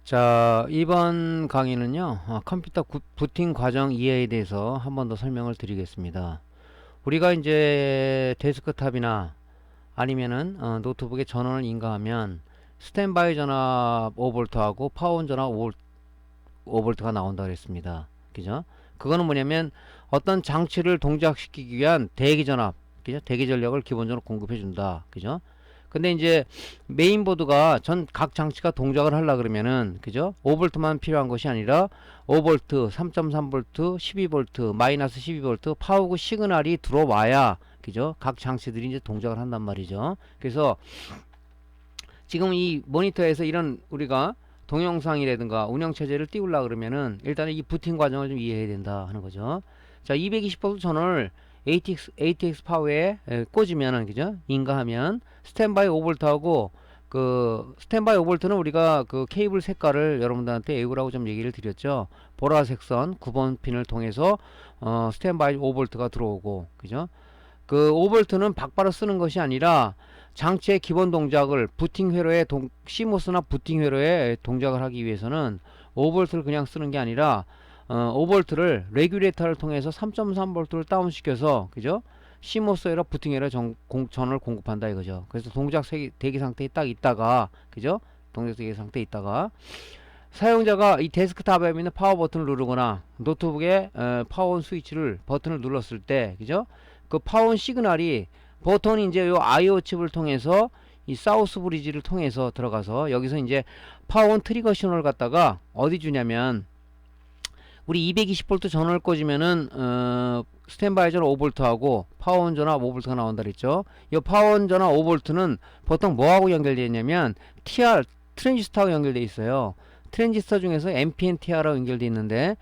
자, 이번 강의는요, 컴퓨터 부팅 과정 이해에 대해서 한 번 더 설명을 드리겠습니다. 우리가 이제 데스크탑이나 아니면은 노트북에 전원을 인가하면 스탠바이 전압 5V하고 파워온 전압 5V가 나온다 그랬습니다. 그죠? 그거는 뭐냐면 어떤 장치를 동작시키기 위한 대기 전압, 그죠? 대기 전력을 기본적으로 공급해 준다. 그죠? 근데 이제 메인보드가 각 장치가 동작을 하려 그러면은 그죠? 5V만 필요한 것이 아니라 5V, 3.3V, 12V, 마이너스 12V 파워구 시그널이 들어와야 그죠? 각 장치들이 이제 동작을 한단 말이죠. 그래서 지금 이 모니터에서 이런 우리가 동영상이라든가 운영체제를 띄우려 그러면은 일단은 이 부팅 과정을 좀 이해해야 된다 하는 거죠. 자, 220V 전원을 ATX 파워에 꽂으면은 그죠? 인가하면 스탠바이 5V하고 그 스탠바이 5V는 우리가 그 케이블 색깔을 여러분들한테 외우라고 좀 얘기를 드렸죠. 보라색 선 9번 핀을 통해서 스탠바이 5V가 들어오고 그죠? 그 5V는 박바로 쓰는 것이 아니라 장치의 기본 동작을 부팅 회로에 CMOS나 부팅 회로에 동작을 하기 위해서는 5V를 그냥 쓰는 게 아니라 5V를 레귤레이터를 통해서 3.3V를 다운시켜서 그죠? CMOS 회로 부팅 회로에 전원을 공급한다 이거죠. 그래서 동작 대기 상태에 딱 있다가 그죠? 동작 대기 상태에 있다가 사용자가 이 데스크탑에 있는 파워 버튼을 누르거나 노트북의 파워온 스위치를 버튼을 눌렀을 때 그죠? 그 파워온 시그널이 보통은 이제 요 IO 칩을 통해서 이 사우스 브리지를 통해서 들어가서 여기서 이제 파워온 트리거 신호를 갖다가 어디 주냐면 우리 220V 전원을 꽂으면은 스탠바이 전압 5V하고 파워온 전압 5V가 나온다 그랬죠. 이 파워온 전압 5V는 보통 뭐하고 연결되어 있냐면 TR 트랜지스터하고 연결되어 있어요. 트랜지스터 중에서 NPN-TR하고 연결되어 있는데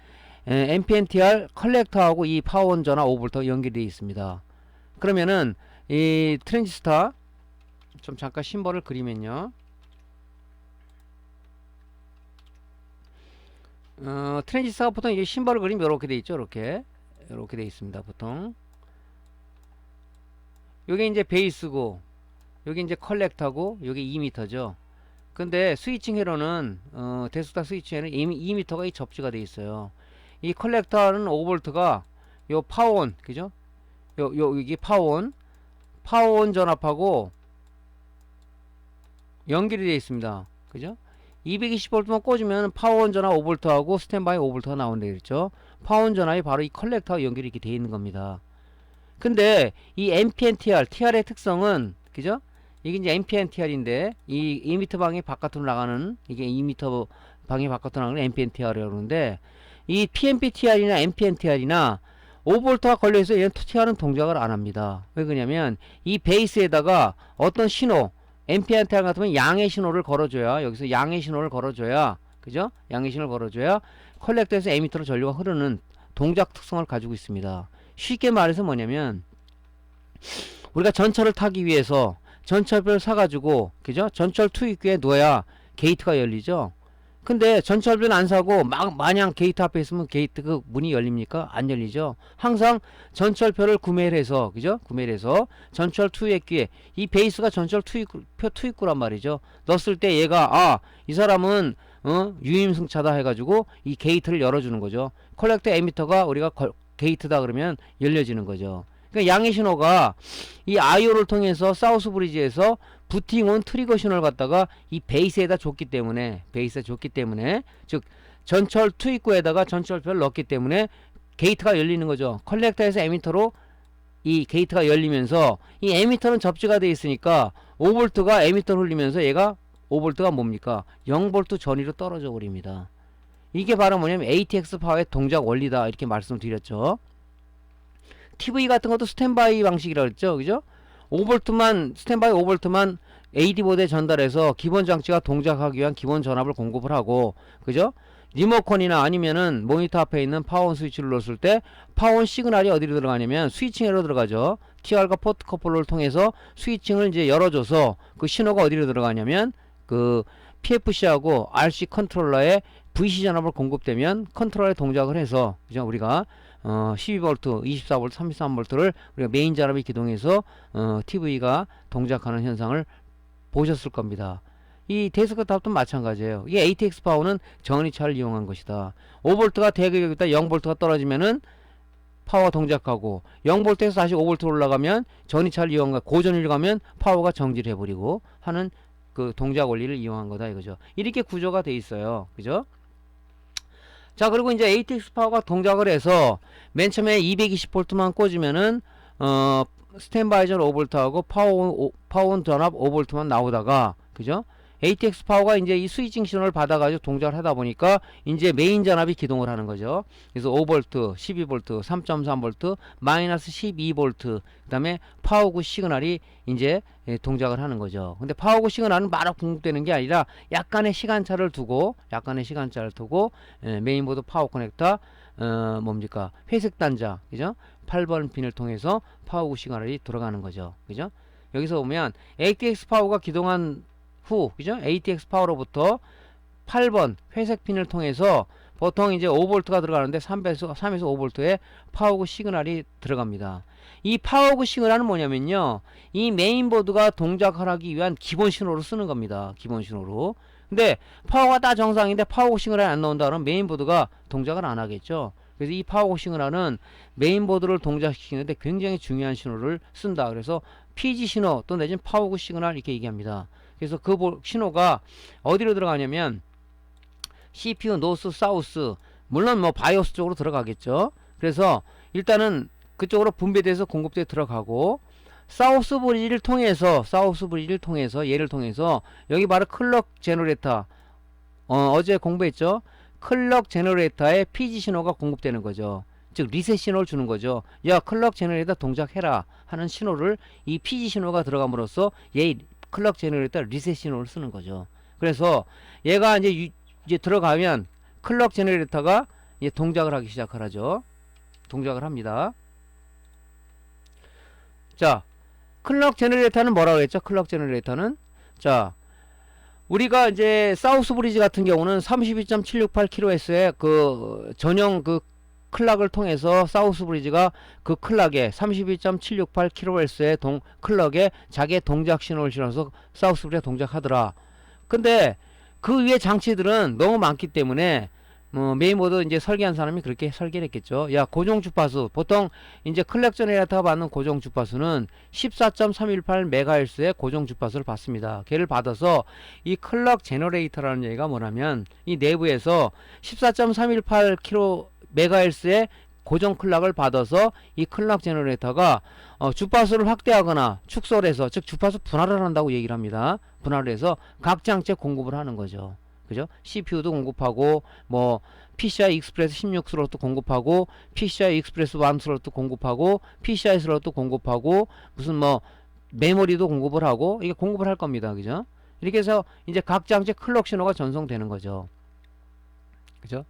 NPN-TR 컬렉터하고 이 파워온 전압 5V 연결되어 있습니다. 그러면은 이 트랜지스터 좀 잠깐 심벌을 그리면요. 트랜지스터가 보통 이게 심벌을 그리면 이렇게 돼 있죠. 이렇게 돼 있습니다. 보통 요게 이제 베이스고 요게 이제 컬렉터고 요게 2m죠. 근데 스위칭 회로는 데스크탑 스위칭 회로는 2m가 이 접지가 돼 있어요. 이 컬렉터는 5V가 요 파워온 그죠? 여기 파워온 전압하고 연결이 되어 있습니다. 그죠? 220V만 꽂으면 파워온 전압 5V하고 스탠바이 5V가 나온다 그랬죠. 파워온 전압이 바로 이 컬렉터와 연결이 이렇게 되어 있는 겁니다. 근데 이 NPN-TR, TR의 특성은 그죠? 이게 이제 NPN-TR인데 이 2m 방향 바깥으로 나가는 이게 2m 방향 바깥으로 나가는 NPN-TR이라고 그러는데 이 PNP-TR이나 NPN-TR이나 5V가 걸려있어 얘는 TR은 동작을 안 합니다. 왜 그러냐면 이 베이스에다가 어떤 신호 NPN-TR 같으면 양의 신호를 걸어줘야 여기서 양의 신호를 걸어줘야 그죠? 양의 신호를 걸어줘야 컬렉터에서 에미터로 전류가 흐르는 동작 특성을 가지고 있습니다. 쉽게 말해서 뭐냐면 우리가 전철을 타기 위해서 전철표를 사가지고 그죠? 전철 투입구에 놓아야 게이트가 열리죠. 근데 전철표는 안 사고 마냥 게이트 앞에 있으면 게이트 그 문이 열립니까? 안 열리죠. 항상 전철표를 구매를 해서 그죠? 구매를 해서 전철 투입구에 이 베이스가 전철 표 투입구란 말이죠. 넣었을 때 얘가 이 사람은 유임승차다 해가지고 이 게이트를 열어주는 거죠. 컬렉터 에미터가 우리가 게이트다 그러면 열려지는 거죠. 그러니까 양의 신호가 이 IO를 통해서 사우스 브리지에서 부팅온 트리거 신호를 갖다가 이 베이스에다 줬기 때문에 즉 전철 투입구에다가 전철표를 넣었기 때문에 게이트가 열리는 거죠. 컬렉터에서 에미터로 이 게이트가 열리면서 이 에미터는 접지가 되어 있으니까 5V가 에미터를 흘리면서 얘가 5V가 뭡니까? 0V 전위로 떨어져 버립니다. 이게 바로 뭐냐면 ATX 파워의 동작 원리다 이렇게 말씀드렸죠. TV 같은 것도 스탠바이 방식이라고 했죠. 그죠? 5V만 스탠바이 5V만 AD보드에 전달해서 기본 장치가 동작하기 위한 기본 전압을 공급을 하고 그죠? 리모컨이나 아니면은 모니터 앞에 있는 파워온 스위치를 넣었을 때 파워온 시그널이 어디로 들어가냐면 스위칭으로 들어가죠. TR과 포트 커플러를 통해서 스위칭을 이제 열어줘서 그 신호가 어디로 들어가냐면 그 PFC하고 RC 컨트롤러에 VC 전압을 공급되면 컨트롤러에 동작을 해서 그죠? 우리가 12V, 24V, 33V를 우리가 메인 전압이 기동해서 TV가 동작하는 현상을 보셨을 겁니다. 이 데스크탑도 마찬가지예요. 이게 ATX 파워는 전이차를 이용한 것이다. 5V가 대극이다 0V가 떨어지면은 파워가 동작하고 0V에서 다시 5V로 올라가면 전이차를 이용한 거, 고전위를 가면 파워가 정지를 해버리고 하는 그 동작 원리를 이용한 거다 이거죠. 이렇게 구조가 돼 있어요. 그죠? 자, 그리고 이제 ATX 파워가 동작을 해서 맨 처음에 220V만 꽂으면은 스탠바이전 5V하고 파워온 전압 5V만 나오다가, 그죠? ATX 파워가 이제 이 스위칭 신호를 받아가지고 동작을 하다 보니까 이제 메인 전압이 기동을 하는 거죠. 그래서 5V, 12V, 3.3V, 마이너스 12V, 그 다음에 파워구 시그널이 이제 동작을 하는 거죠. 근데 파워구 시그널은 바로 공급되는 게 아니라 약간의 시간차를 두고 메인보드 파워 커넥터 뭡니까? 회색 단자, 그죠? 8번 핀을 통해서 파워구 시그널이 들어가는 거죠. 그죠? 여기서 보면 ATX 파워가 기동한 후, 그죠? ATX 파워로부터 8번 회색 핀을 통해서 보통 이제 5V가 들어가는데 3에서 5V의 파워구 시그널이 들어갑니다. 이 파워구 시그널은 뭐냐면요, 이 메인보드가 동작하기 위한 기본 신호로 쓰는 겁니다. 기본 신호로. 근데 파워가 다 정상인데 파워구 시그널이 안 나온다 그러면 메인보드가 동작을 안 하겠죠. 그래서 이 파워구 시그널은 메인보드를 동작시키는데 굉장히 중요한 신호를 쓴다. 그래서 PG 신호 또 내지는 파워구 시그널 이렇게 얘기합니다. 그래서 그 신호가 어디로 들어가냐면 CPU 노스 사우스, 물론 뭐 바이오스 쪽으로 들어가겠죠. 그래서 일단은 그쪽으로 분배돼서 공급대에 들어가고, 사우스 브리지를 통해서 얘를 통해서 여기 바로 클럭 제너레이터, 어제 공부했죠. 클럭 제너레이터에 PG 신호가 공급되는 거죠. 즉 리셋 신호를 주는 거죠. 야, 클럭 제너레이터 동작해라 하는 신호를 이 PG 신호가 들어감으로써 얘 클럭 제너레이터 리셋 신호를 쓰는 거죠. 그래서 얘가 이제 들어가면 클럭 제너레이터가 이제 동작을 하기 시작하죠. 동작을 합니다. 자, 클럭 제너레이터는 뭐라고 했죠? 클럭 제너레이터는, 자, 우리가 이제 사우스 브리지 같은 경우는 32.768kHz의 그 전용 그 클락을 통해서 사우스 브리지가 그 클락에 32.768kHz의 클락에 자기의 동작 신호를 실어서 사우스 브리지가 동작하더라. 근데 그 위에 장치들은 너무 많기 때문에 메인보드 이제 설계한 사람이 그렇게 설계를 했겠죠. 야, 고정 주파수, 보통 이제 클럭 제너레이터가 받는 고정 주파수는 14.318MHz의 고정 주파수를 받습니다. 걔를 받아서 이 클럭 제너레이터라는 얘기가 뭐냐면 이 내부에서 14.318MHz의 고정 클락을 받아서 이 클락 제너레이터가 주파수를 확대하거나 축소를 해서, 즉 주파수 분할을 한다고 얘기를 합니다. 분할을 해서 각 장치에 공급을 하는 거죠. 그죠? CPU도 공급하고, 뭐 PCI 익스프레스 16 슬롯도 공급하고, PCI 익스프레스 1 슬롯도 공급하고, PCI 슬롯도 공급하고, 무슨 뭐 메모리도 공급을 하고, 이게 공급을 할 겁니다. 그죠? 이렇게 해서 이제 각 장치에 클럭 신호가 전송되는 거죠. 그죠?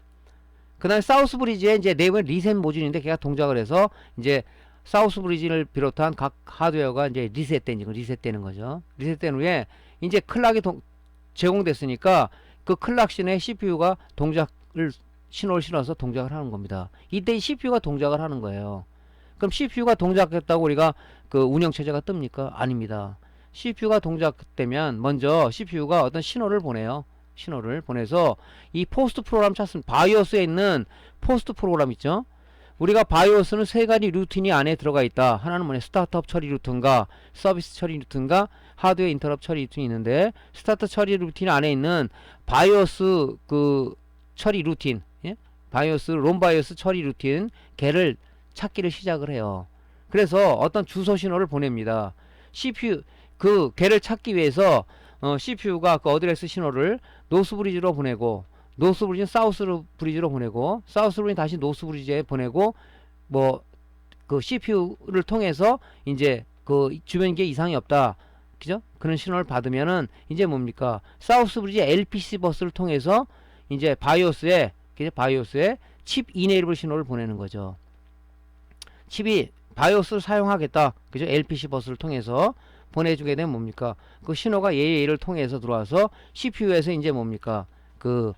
그 다음에 사우스 브리지에 이제 내부에 리셋 모듈인데 걔가 동작을 해서 이제 사우스 브리지를 비롯한 각 하드웨어가 이제 리셋되는 거죠. 리셋된 후에 이제 클락이 제공됐으니까 그 클락 신호에 CPU가 신호를 실어서 동작을 하는 겁니다. 이때 CPU가 동작을 하는 거예요. 그럼 CPU가 동작했다고 우리가 그 운영체제가 뜹니까? 아닙니다. CPU가 동작되면 먼저 CPU가 어떤 신호를 보내요. 신호를 보내서 이 포스트 프로그램 찾습니다. 바이오스에 있는 포스트 프로그램 있죠. 우리가 바이오스는 세 가지 루틴이 안에 들어가 있다. 하나는 뭐냐, 스타트업 처리 루틴과 서비스 처리 루틴과 하드웨어 인터럽 처리 루틴이 있는데, 스타트 처리 루틴 안에 있는 바이오스 그 처리 루틴, 예? 롬 바이오스 처리 루틴, 걔를 찾기를 시작을 해요. 그래서 어떤 주소 신호를 보냅니다. CPU 걔를 찾기 위해서 CPU가 그 어드레스 신호를 노스 브리지로 보내고, 노스 브리지는 사우스 브리지로 보내고, 사우스 브리지는 다시 노스 브리지에 보내고, 뭐 그 CPU를 통해서 이제 그 주변기에 이상이 없다, 그죠? 그런 신호를 받으면은 이제 뭡니까, 사우스 브리지 LPC 버스를 통해서 이제 바이오스에 칩 이네이블 신호를 보내는 거죠. 칩이 바이오스를 사용하겠다, 그죠? LPC 버스를 통해서 보내주게 되면 뭡니까, 그 신호가 얘를 통해서 들어와서 CPU에서 이제 뭡니까, 그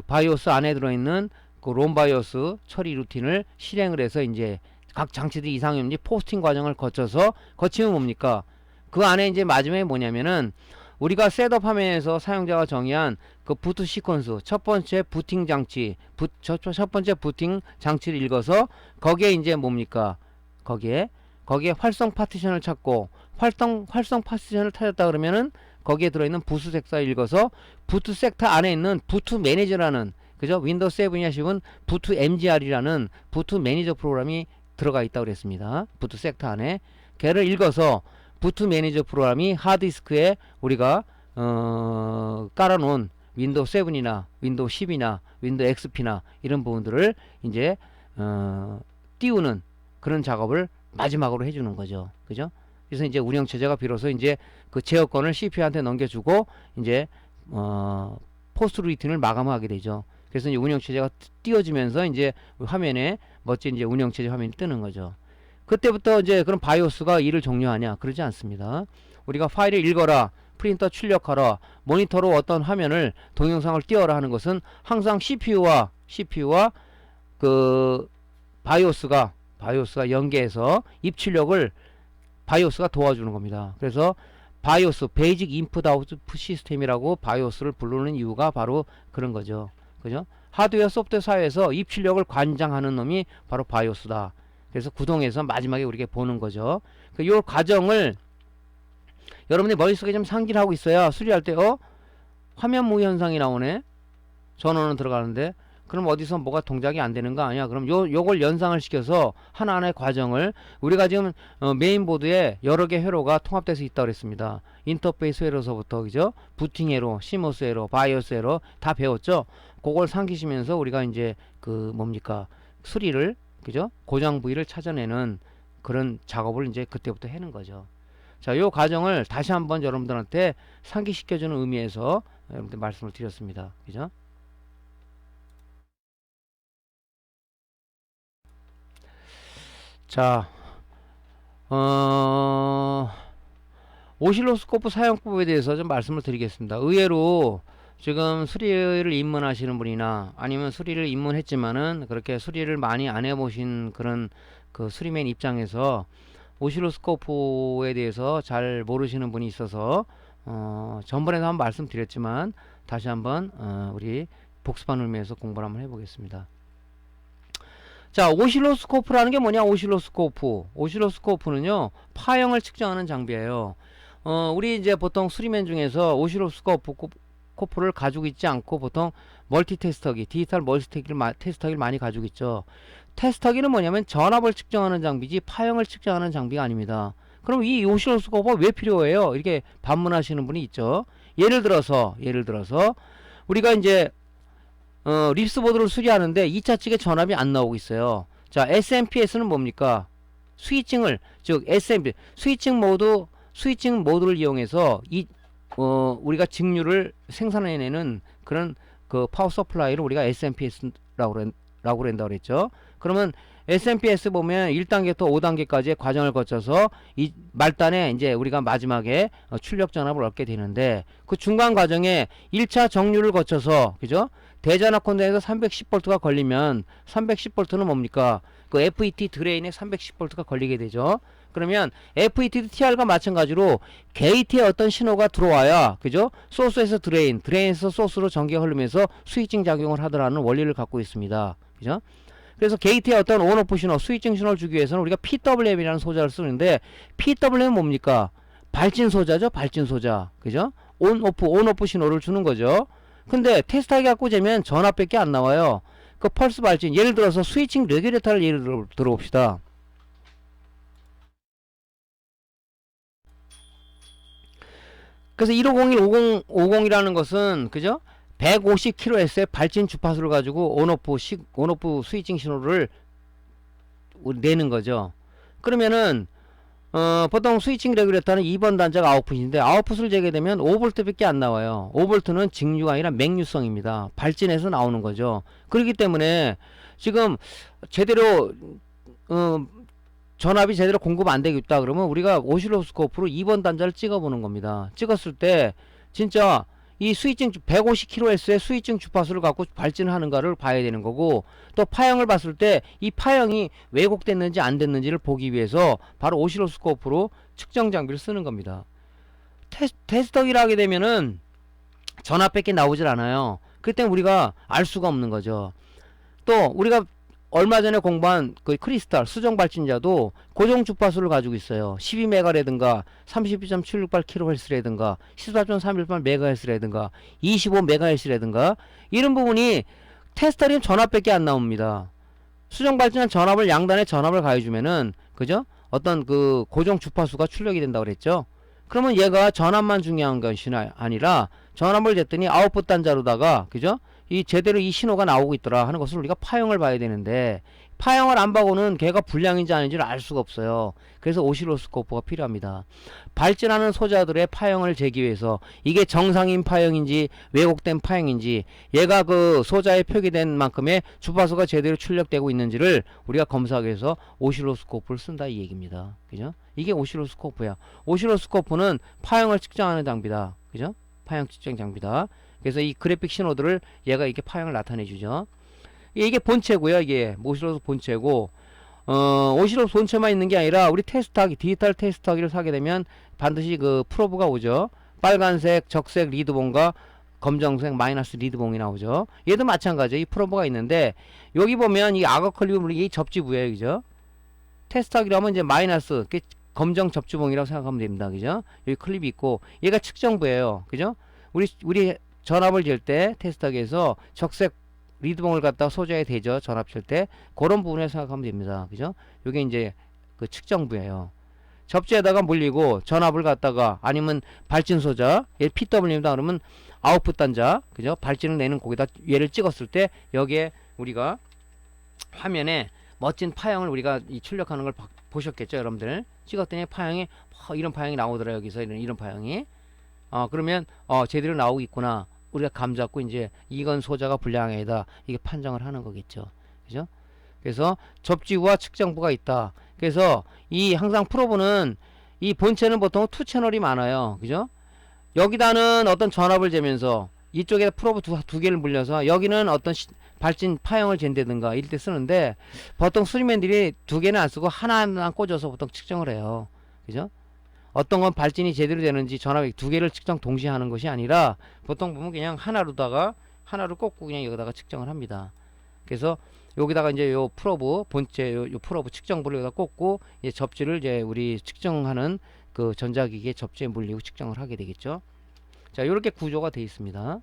바이오스 안에 들어있는 그 롬 바이오스 처리 루틴을 실행을 해서 이제 각 장치들이 이상이 없는지 포스팅 과정을 거치면 뭡니까, 그 안에 이제 마지막에 뭐냐면은 우리가 셋업 화면에서 사용자가 정의한 그 부트 시퀀스 첫 번째 부팅 장치 첫 번째 부팅 장치를 읽어서 거기에 이제 뭡니까 거기에 활성 파티션을 찾고 활성 파티션을 찾았다 그러면은 거기에 들어있는 부트 섹터 읽어서 부트 섹터 안에 있는 부트 매니저라는 그죠 윈도우 7이나 10은 부트 MGR이라는 부트 매니저 프로그램이 들어가 있다고 그랬습니다. 부트 섹터 안에 걔를 읽어서 부트 매니저 프로그램이 하드디스크에 우리가 깔아놓은 윈도우 7이나 윈도우 10이나 윈도우 XP나 이런 부분들을 이제 띄우는 그런 작업을 마지막으로 해주는 거죠. 그죠? 그래서 이제 운영체제가 비로소 이제 그 제어권을 CPU한테 넘겨주고 이제 포스트 루틴을 마감하게 되죠. 그래서 이제 운영체제가 띄워지면서 이제 화면에 멋진 이제 운영체제 화면이 뜨는 거죠. 그때부터 이제 그럼 바이오스가 일을 종료하냐? 그러지 않습니다. 우리가 파일을 읽어라, 프린터 출력하라, 모니터로 어떤 화면을 동영상을 띄워라 하는 것은 항상 CPU와 그 바이오스가 연계해서 입출력을 바이오스가 도와주는 겁니다. 그래서 바이오스 베이직 인풋 아웃풋 시스템이라고 바이오스를 부르는 이유가 바로 그런 거죠. 그죠? 하드웨어 소프트웨어 사회에서 입출력을 관장하는 놈이 바로 바이오스다. 그래서 구동해서 마지막에 우리가 보는 거죠. 이 과정을 여러분이 머릿속에 좀 상기를 하고 있어야 수리할 때 화면 무희 현상이 나오네. 전원은 들어가는데 그럼 어디서 뭐가 동작이 안 되는 거 아니야? 그럼 요걸 연상을 시켜서 하나하나의 과정을 우리가 지금 메인보드에 여러 개 회로가 통합돼서 있다고 그랬습니다. 인터페이스 회로서부터 그죠? 부팅 회로, 시모스 회로, 바이오스 회로 다 배웠죠? 그걸 상기시면서 우리가 이제 그 뭡니까? 수리를 그죠? 고장 부위를 찾아내는 그런 작업을 이제 그때부터 해는 거죠. 자, 요 과정을 다시 한번 여러분들한테 상기시켜주는 의미에서 여러분들 말씀을 드렸습니다. 그죠? 자, 오실로스코프 사용법에 대해서 좀 말씀을 드리겠습니다. 의외로 지금 수리를 입문하시는 분이나 아니면 수리를 입문했지만은 그렇게 수리를 많이 안 해보신 그런 그 수리맨 입장에서 오실로스코프에 대해서 잘 모르시는 분이 있어서 전번에도 한번 말씀드렸지만 다시 한번 우리 복습하는 의미에서 공부를 한번 해보겠습니다. 자, 오실로스코프라는 게 뭐냐? 오실로스코프는요 파형을 측정하는 장비예요. 우리 이제 보통 수리맨 중에서 오실로스코프를 가지고 있지 않고 보통 멀티테스터기, 디지털 테스터기를 많이 가지고 있죠. 테스터기는 뭐냐면 전압을 측정하는 장비지 파형을 측정하는 장비가 아닙니다. 그럼 이 오실로스코프가 왜 필요해요? 이렇게 반문하시는 분이 있죠. 예를 들어서 우리가 이제 립스보드를 수리하는데 2차 측에 전압이 안 나오고 있어요. 자, SMPS는 뭡니까? 스위칭을 즉 SMP 스위칭 모드를 이용해서 우리가 직류를 생산해내는 그런 그 파워 서플라이를 우리가 SMPS라고 그런다고 그랬죠. 그러면 SMPS 보면 1단계부터 5단계까지의 과정을 거쳐서 이 말단에 이제 우리가 마지막에 출력 전압을 얻게 되는데 그 중간 과정에 1차 정류를 거쳐서 그죠? 대전압 콘덴서에서 310V가 걸리면 310V는 뭡니까? 그 FET 드레인에 310V가 걸리게 되죠. 그러면 FET TR과 마찬가지로 게이트에 어떤 신호가 들어와야 그죠? 소스에서 드레인에서 소스로 전기가 흐르면서 스위칭 작용을 하더라는 원리를 갖고 있습니다. 그죠? 그래서 게이트에 어떤 온오프 신호, 스위칭 신호를 주기 위해서는 우리가 PWM이라는 소자를 쓰는데 PWM은 뭡니까? 발진 소자죠. 발진 소자. 그죠? 온오프 신호를 주는 거죠. 근데 테스트하게 갖고 재면 전압밖에 안 나와요. 그 펄스 발진, 예를 들어서 스위칭 레귤레이터를 예를 들어봅시다. 그래서 1501, 50이라는 것은 그죠? 150kHz의 발진 주파수를 가지고 온오프 스위칭 신호를 내는 거죠. 그러면은 보통 스위칭 레귤레이터는 2번 단자가 아웃풋인데 아웃풋을 재게 되면 5V밖에 안 나와요. 5V는 직류가 아니라 맹류성입니다. 발진해서 나오는 거죠. 그렇기 때문에 지금 제대로 전압이 제대로 공급 안 되고 있다 그러면 우리가 오실로스코프로 2번 단자를 찍어보는 겁니다. 찍었을 때 진짜 이 스위칭 150kHz의 스위칭 주파수를 갖고 발진을 하는가를 봐야 되는 거고 또 파형을 봤을 때 이 파형이 왜곡됐는지 안 됐는지를 보기 위해서 바로 오실로스코프로 측정 장비를 쓰는 겁니다. 테스터기를 하게 되면은 전압밖에 나오질 않아요. 그때 우리가 알 수가 없는 거죠. 또 우리가 얼마 전에 공부한 그 크리스탈 수정 발진자도 고정 주파수를 가지고 있어요. 12메가라든가 32.768kHz라든가 14.318MHz라든가 25MHz라든가 이런 부분이 테스터는 전압밖에 안 나옵니다. 수정 발진한 전압을 양단의 전압을 가해주면은 그죠? 어떤 그 고정 주파수가 출력이 된다고 그랬죠. 그러면 얘가 전압만 중요한 것이 아니라 전압을 쟀더니 아웃풋 단자로다가 그죠? 이 제대로 이 신호가 나오고 있더라 하는 것을 우리가 파형을 봐야 되는데 파형을 안 봐고는 걔가 불량인지 아닌지를 알 수가 없어요. 그래서 오실로스코프가 필요합니다. 발전하는 소자들의 파형을 재기 위해서 이게 정상인 파형인지 왜곡된 파형인지 얘가 그 소자에 표기된 만큼의 주파수가 제대로 출력되고 있는지를 우리가 검사하기 위해서 오실로스코프를 쓴다 이 얘기입니다. 그죠? 이게 오실로스코프야. 오실로스코프는 파형을 측정하는 장비다. 그죠? 파형 측정 장비다. 그래서 이 그래픽 신호들을 얘가 이렇게 파형을 나타내 주죠. 이게 본체고요. 이게 오실로스 본체고 오실로스 본체만 있는 게 아니라 우리 테스트하기 디지털 테스트하기를 사게 되면 반드시 그 프로브가 오죠. 빨간색 적색 리드봉과 검정색 마이너스 리드봉이 나오죠. 얘도 마찬가지예요. 이 프로브가 있는데 여기 보면 이 악어 클립은 이 접지부예요. 그죠? 테스트하기로 하면 이제 마이너스 검정 접지봉이라고 생각하면 됩니다. 그죠? 여기 클립이 있고 얘가 측정부예요. 그죠? 우리 전압을 잴 때 테스트하기에서 적색 리드봉을 갖다가 소자에 대죠. 전압 칠 때 그런 부분에 생각하면 됩니다. 그죠? 요게 이제 그 측정부예요. 접지에다가 물리고 전압을 갖다가 아니면 발진 소자 얘 PW입니다. 그러면 아웃풋 단자 그죠? 발진을 내는 거기다 얘를 찍었을 때 여기에 우리가 화면에 멋진 파형을 우리가 이 출력하는 걸 보셨겠죠, 여러분들? 찍었더니 파형이 이런 파형이 나오더라. 여기서 이런 파형이 그러면 제대로 나오고 있구나. 우리가 감 잡고 이제 이건 소자가 불량이다 이게 판정을 하는 거겠죠. 그죠? 그래서 접지부와 측정부가 있다. 그래서 이 항상 프로브는 이 본체는 보통 투 채널이 많아요. 그죠? 여기다는 어떤 전압을 재면서 이쪽에 프로브 두 개를 물려서 여기는 어떤 발진 파형을 잰다든가 이럴 때 쓰는데 보통 수리맨들이 두 개는 안 쓰고 하나만 꽂아서 보통 측정을 해요. 그죠? 어떤 건 발진이 제대로 되는지 전압이 두 개를 측정 동시에 하는 것이 아니라 보통 보면 그냥 하나를 꽂고 그냥 여기다가 측정을 합니다. 그래서 여기다가 이제 요 프로브 본체 요 프로브 측정부를 여기다 꽂고 이제 접지를 이제 우리 측정하는 그 전자기기에 접지에 물리고 측정을 하게 되겠죠. 자, 요렇게 구조가 되어 있습니다.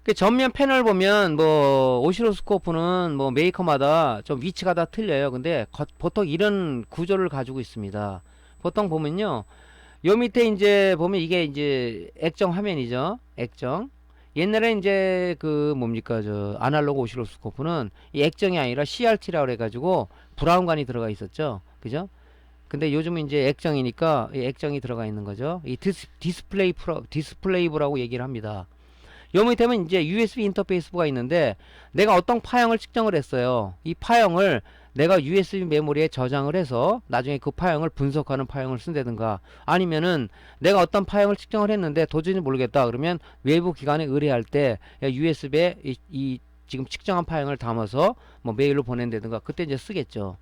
그 전면 패널 보면 뭐 오실로스코프는 뭐 메이커마다 좀 위치가 다 틀려요. 근데 보통 이런 구조를 가지고 있습니다. 보통 보면요, 요 밑에 이제 보면 이게 이제 액정 화면이죠. 액정. 옛날에 이제 그 뭡니까 저 아날로그 오실로스코프는 이 액정이 아니라 CRT라고 그래가지고 브라운관이 들어가 있었죠. 그죠? 근데 요즘은 이제 액정이니까 이 액정이 들어가 있는 거죠. 이 디스플레이브라고 얘기를 합니다. 요 밑에는 이제 USB 인터페이스부가 있는데 내가 어떤 파형을 측정을 했어요. 이 파형을 내가 USB 메모리에 저장을 해서 나중에 그 파형을 분석하는 파형을 쓴다든가 아니면은 내가 어떤 파형을 측정을 했는데 도저히 모르겠다 그러면 외부 기관에 의뢰할 때 USB에 이 지금 측정한 파형을 담아서 뭐 메일로 보낸다든가 그때 이제 쓰겠죠.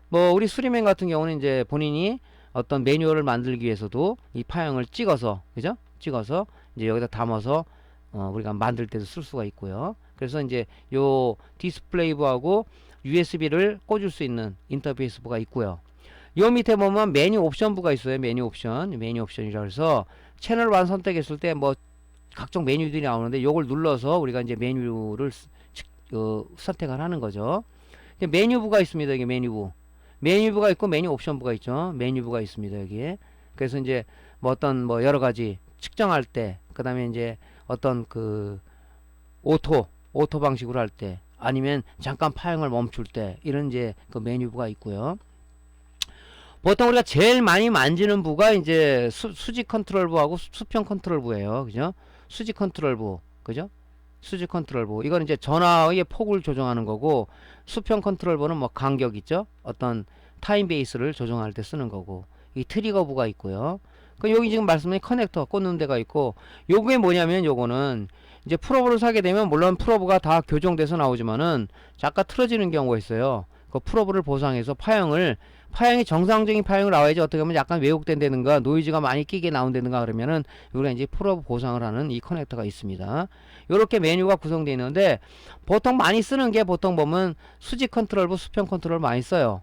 뭐 우리 수리맨 같은 경우는 이제 본인이 어떤 매뉴얼을 만들기 위해서도 이 파형을 찍어서 그죠? 찍어서 이제 여기다 담아서 우리가 만들 때도 쓸 수가 있고요. 그래서 이제 요 디스플레이브하고 USB를 꽂을 수 있는 인터페이스부가 있고요. 요 밑에 보면 메뉴 옵션부가 있어요. 메뉴 옵션이라 해서 채널 1 선택했을 때 뭐 각종 메뉴들이 나오는데 요걸 눌러서 우리가 이제 메뉴를 선택을 하는 거죠. 메뉴부가 있습니다. 이게 메뉴부가 있고 메뉴 옵션부가 있죠. 메뉴부가 있습니다. 여기에. 그래서 이제 뭐 어떤 뭐 여러 가지 측정할 때 그다음에 이제 어떤 그 오토 방식으로 할 때 아니면 잠깐 파형을 멈출 때 이런 이제 그 메뉴부가 있고요. 보통 우리가 제일 많이 만지는 부가 이제 수직 컨트롤부하고 수평 컨트롤부예요. 그죠? 수직 컨트롤부. 그죠? 수직 컨트롤부. 이건 이제 전화의 폭을 조정하는 거고 수평 컨트롤부는 뭐 간격 있죠? 어떤 타임 베이스를 조정할 때 쓰는 거고 이 트리거부가 있고요. 여기 지금 말씀드린 커넥터 꽂는 데가 있고 요게 뭐냐면 요거는 이제 프로브를 사게 되면 물론 프로브가 다 교정돼서 나오지만은 잠깐 틀어지는 경우가 있어요. 그 프로브를 보상해서 파형을 파형이 정상적인 파형으로 나와야지. 어떻게 보면 약간 왜곡된다든가 노이즈가 많이 끼게 나온다든가 그러면은 우리가 이제 풀업 보상을 하는 이 커넥터가 있습니다. 이렇게 메뉴가 구성되어 있는데 보통 많이 쓰는 게 보통 보면 수직 컨트롤부, 수평 컨트롤 많이 써요.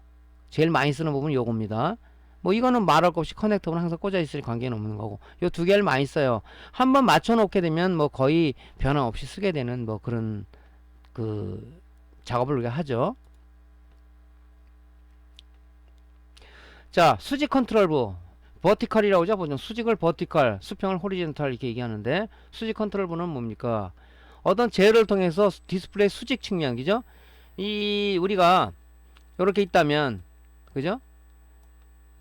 제일 많이 쓰는 부분은 요겁니다. 뭐 이거는 말할 것 없이 커넥터는 항상 꽂아 있을 관계는 없는 거고, 요 두 개를 많이 써요. 한번 맞춰 놓게 되면 뭐 거의 변화 없이 쓰게 되는 뭐 그런 그 작업을 우리가 하죠. 자, 수직 컨트롤부 버티컬이라고 하죠. 보통 수직을 버티컬, 수평을 호리젠탈 이렇게 얘기하는데, 수직 컨트롤부는 뭡니까? 어떤 제어를 통해서 디스플레이 수직 측면, 그죠? 이 우리가 이렇게 있다면, 그죠?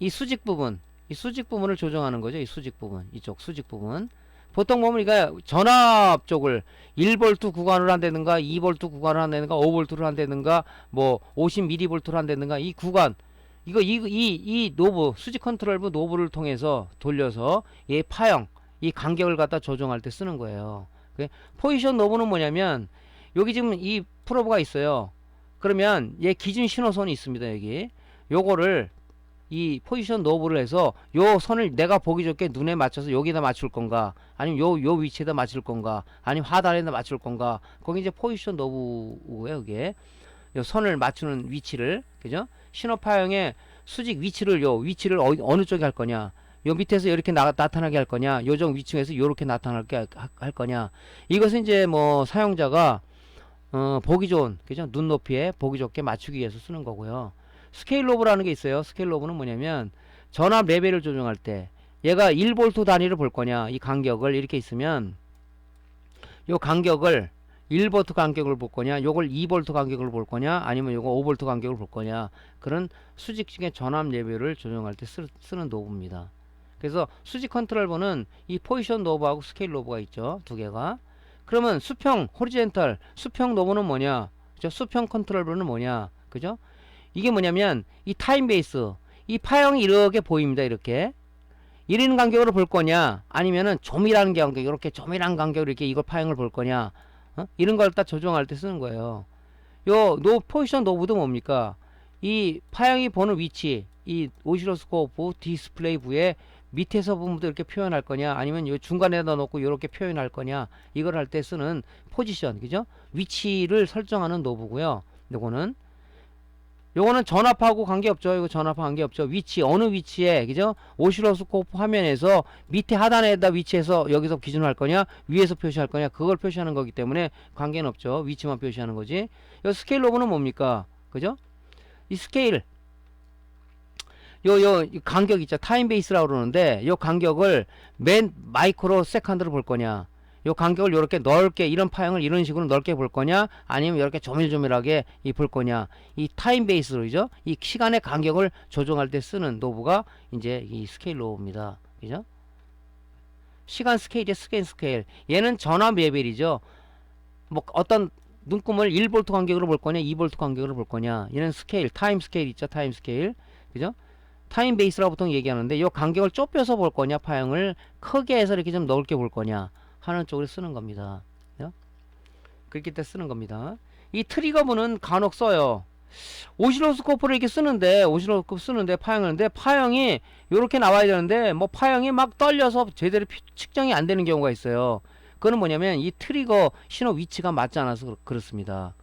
이 수직 부분, 이 수직 부분을 조정하는 거죠. 이 수직 부분, 이쪽 수직 부분. 보통 보면 우리가 전압 쪽을 1V 구간을 한다든가 2V 구간을 한다든가 5V를 한다든가 뭐 50mV를 한다든가 이 구간, 이 노브, 수직 컨트롤부 노브를 통해서 돌려서 얘 파형, 이 간격을 갖다 조정할 때 쓰는 거예요. 포지션 노브는 뭐냐면 여기 지금 이 프로브가 있어요. 그러면 얘 기준 신호선이 있습니다. 여기 요거를 이 포지션 노브를 해서 요 선을 내가 보기 좋게 눈에 맞춰서 여기다 맞출 건가, 아니면 요 위치에다 맞출 건가, 아니면 하단에다 맞출 건가. 거기 이제 포지션 노브예요. 이게 요 선을 맞추는 위치를, 그죠? 신호 파형의 수직 위치를, 요 위치를 어느 쪽에 할 거냐, 요 밑에서 이렇게 나타나게 할 거냐, 요정 위층에서 요렇게 나타나게 할 거냐. 이것은 이제 뭐 사용자가 보기 좋은, 그죠? 눈높이에 보기 좋게 맞추기 위해서 쓰는 거고요. 스케일 로브라는 게 있어요. 스케일 로브는 뭐냐면 전압 레벨을 조정할 때 얘가 1V 단위를 볼 거냐, 이 간격을 이렇게 있으면 요 간격을 1V 간격을 볼 거냐, 요걸 2V 간격을 볼 거냐, 아니면 요거 5V 간격을 볼 거냐, 그런 수직층의 전압 레벨을 조정할 때 쓰는 노브입니다. 그래서 수직 컨트롤버는 이 포지션 노브하고 스케일 노브가 있죠. 두 개가. 그러면 수평 호리젠탈, 수평 노브는 뭐냐, 그죠? 수평 컨트롤버는 뭐냐, 그죠? 이게 뭐냐면 이 타임 베이스, 이 파형이 이렇게 보입니다. 이렇게 이런 간격으로 볼 거냐, 아니면은 조밀한 간격, 이렇게 조밀한 간격으로 이렇게 이걸 파형을 볼 거냐, 이런 걸 딱 조정할 때 쓰는 거예요. 요 포지션 노브도 뭡니까? 이 파형이 보는 위치, 이 오실로스코프 디스플레이 부에 밑에서 부분도 이렇게 표현할 거냐, 아니면 요 중간에다 놓고 이렇게 표현할 거냐, 이걸 할 때 쓰는 포지션, 그죠? 위치를 설정하는 노브고요. 요거는 전압하고 관계없죠. 이거 전압하고 관계없죠. 위치, 어느 위치에, 그죠? 오실로스코프 화면에서 밑에 하단에다 위치해서 여기서 기준할 거냐, 위에서 표시할 거냐, 그걸 표시하는 거기 때문에 관계는 없죠. 위치만 표시하는 거지. 이 스케일 로브는 뭡니까? 그죠? 이 스케일, 이 간격 있죠. 타임 베이스라고 그러는데, 요 간격을 맨 마이크로 세컨드로 볼 거냐, 요 간격을 이렇게 넓게, 이런 파형을 이런 식으로 넓게 볼 거냐, 아니면 이렇게 조밀조밀하게 볼 거냐, 이 타임 베이스로죠. 이 시간의 간격을 조정할 때 쓰는 노브가 이제 이 스케일 노브입니다. 그죠? 시간 스케일의 스케일. 얘는 전압 레벨이죠. 뭐 어떤 눈금을 1V 간격으로 볼 거냐, 2V 간격으로 볼 거냐. 얘는 스케일, 타임 스케일 있죠. 타임 스케일. 그죠? 타임 베이스라고 보통 얘기하는데, 이 간격을 좁혀서 볼 거냐, 파형을 크게 해서 이렇게 좀 넓게 볼 거냐 하는 쪽으로 쓰는 겁니다. 그렇게 때 쓰는 겁니다. 이 트리거분은 간혹 써요. 오실로스코프를 이렇게 쓰는데, 오실로스코프 쓰는데 파형이 이렇게 나와야 되는데, 뭐 파형이 막 떨려서 제대로 측정이 안 되는 경우가 있어요. 그거는 뭐냐면 이 트리거 신호 위치가 맞지 않아서 그렇습니다.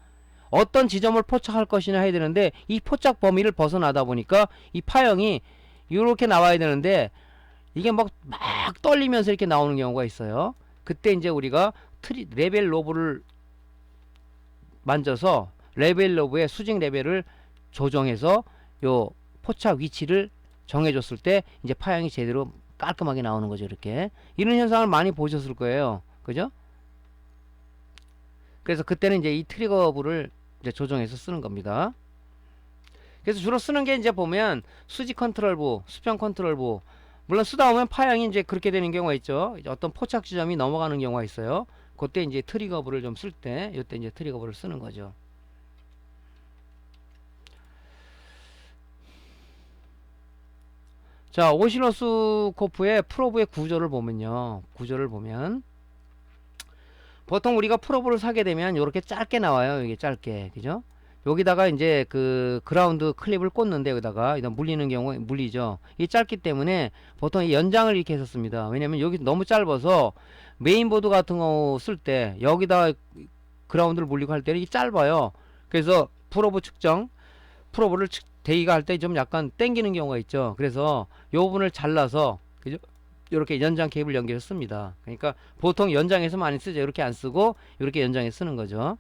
어떤 지점을 포착할 것이냐 해야 되는데, 이 포착 범위를 벗어나다 보니까 이 파형이 이렇게 나와야 되는데, 이게 막 떨리면서 이렇게 나오는 경우가 있어요. 그때 이제 우리가 레벨 로브를 만져서 레벨 로브의 수직 레벨을 조정해서 요 포착 위치를 정해줬을 때 이제 파형이 제대로 깔끔하게 나오는 거죠. 이렇게 이런 현상을 많이 보셨을 거예요. 그죠? 그래서 그때는 이제 이 트리거부를 이제 조정해서 쓰는 겁니다. 그래서 주로 쓰는 게 이제 보면 수직 컨트롤부, 수평 컨트롤부. 물론 쓰다 보면 파형이 이제 그렇게 되는 경우가 있죠. 이제 어떤 포착 지점이 넘어가는 경우가 있어요. 그때 이제 트리거부를 좀 쓸 때, 이때 이제 트리거부를 쓰는 거죠. 자, 오실로스코프의 프로브의 구조를 보면요. 구조를 보면 보통 우리가 프로브를 사게 되면 이렇게 짧게 나와요. 이게 짧게, 그죠? 여기다가 이제 그 그라운드 클립을 꽂는데 여기다가 일단 물리는 경우에 물리죠. 이 짧기 때문에 보통 이 연장을 이렇게 했었습니다. 왜냐면 여기 너무 짧아서 메인보드 같은 거 쓸 때 여기다 그라운드를 물리고 할 때는 이 짧아요. 그래서 프로브를 대기가 할 때 좀 약간 땡기는 경우가 있죠. 그래서 요 부분을 잘라서 그죠? 이렇게 연장 케이블 연결해서 씁니다. 그러니까 보통 연장해서 많이 쓰죠. 이렇게 안 쓰고 이렇게 연장해서 쓰는 거죠.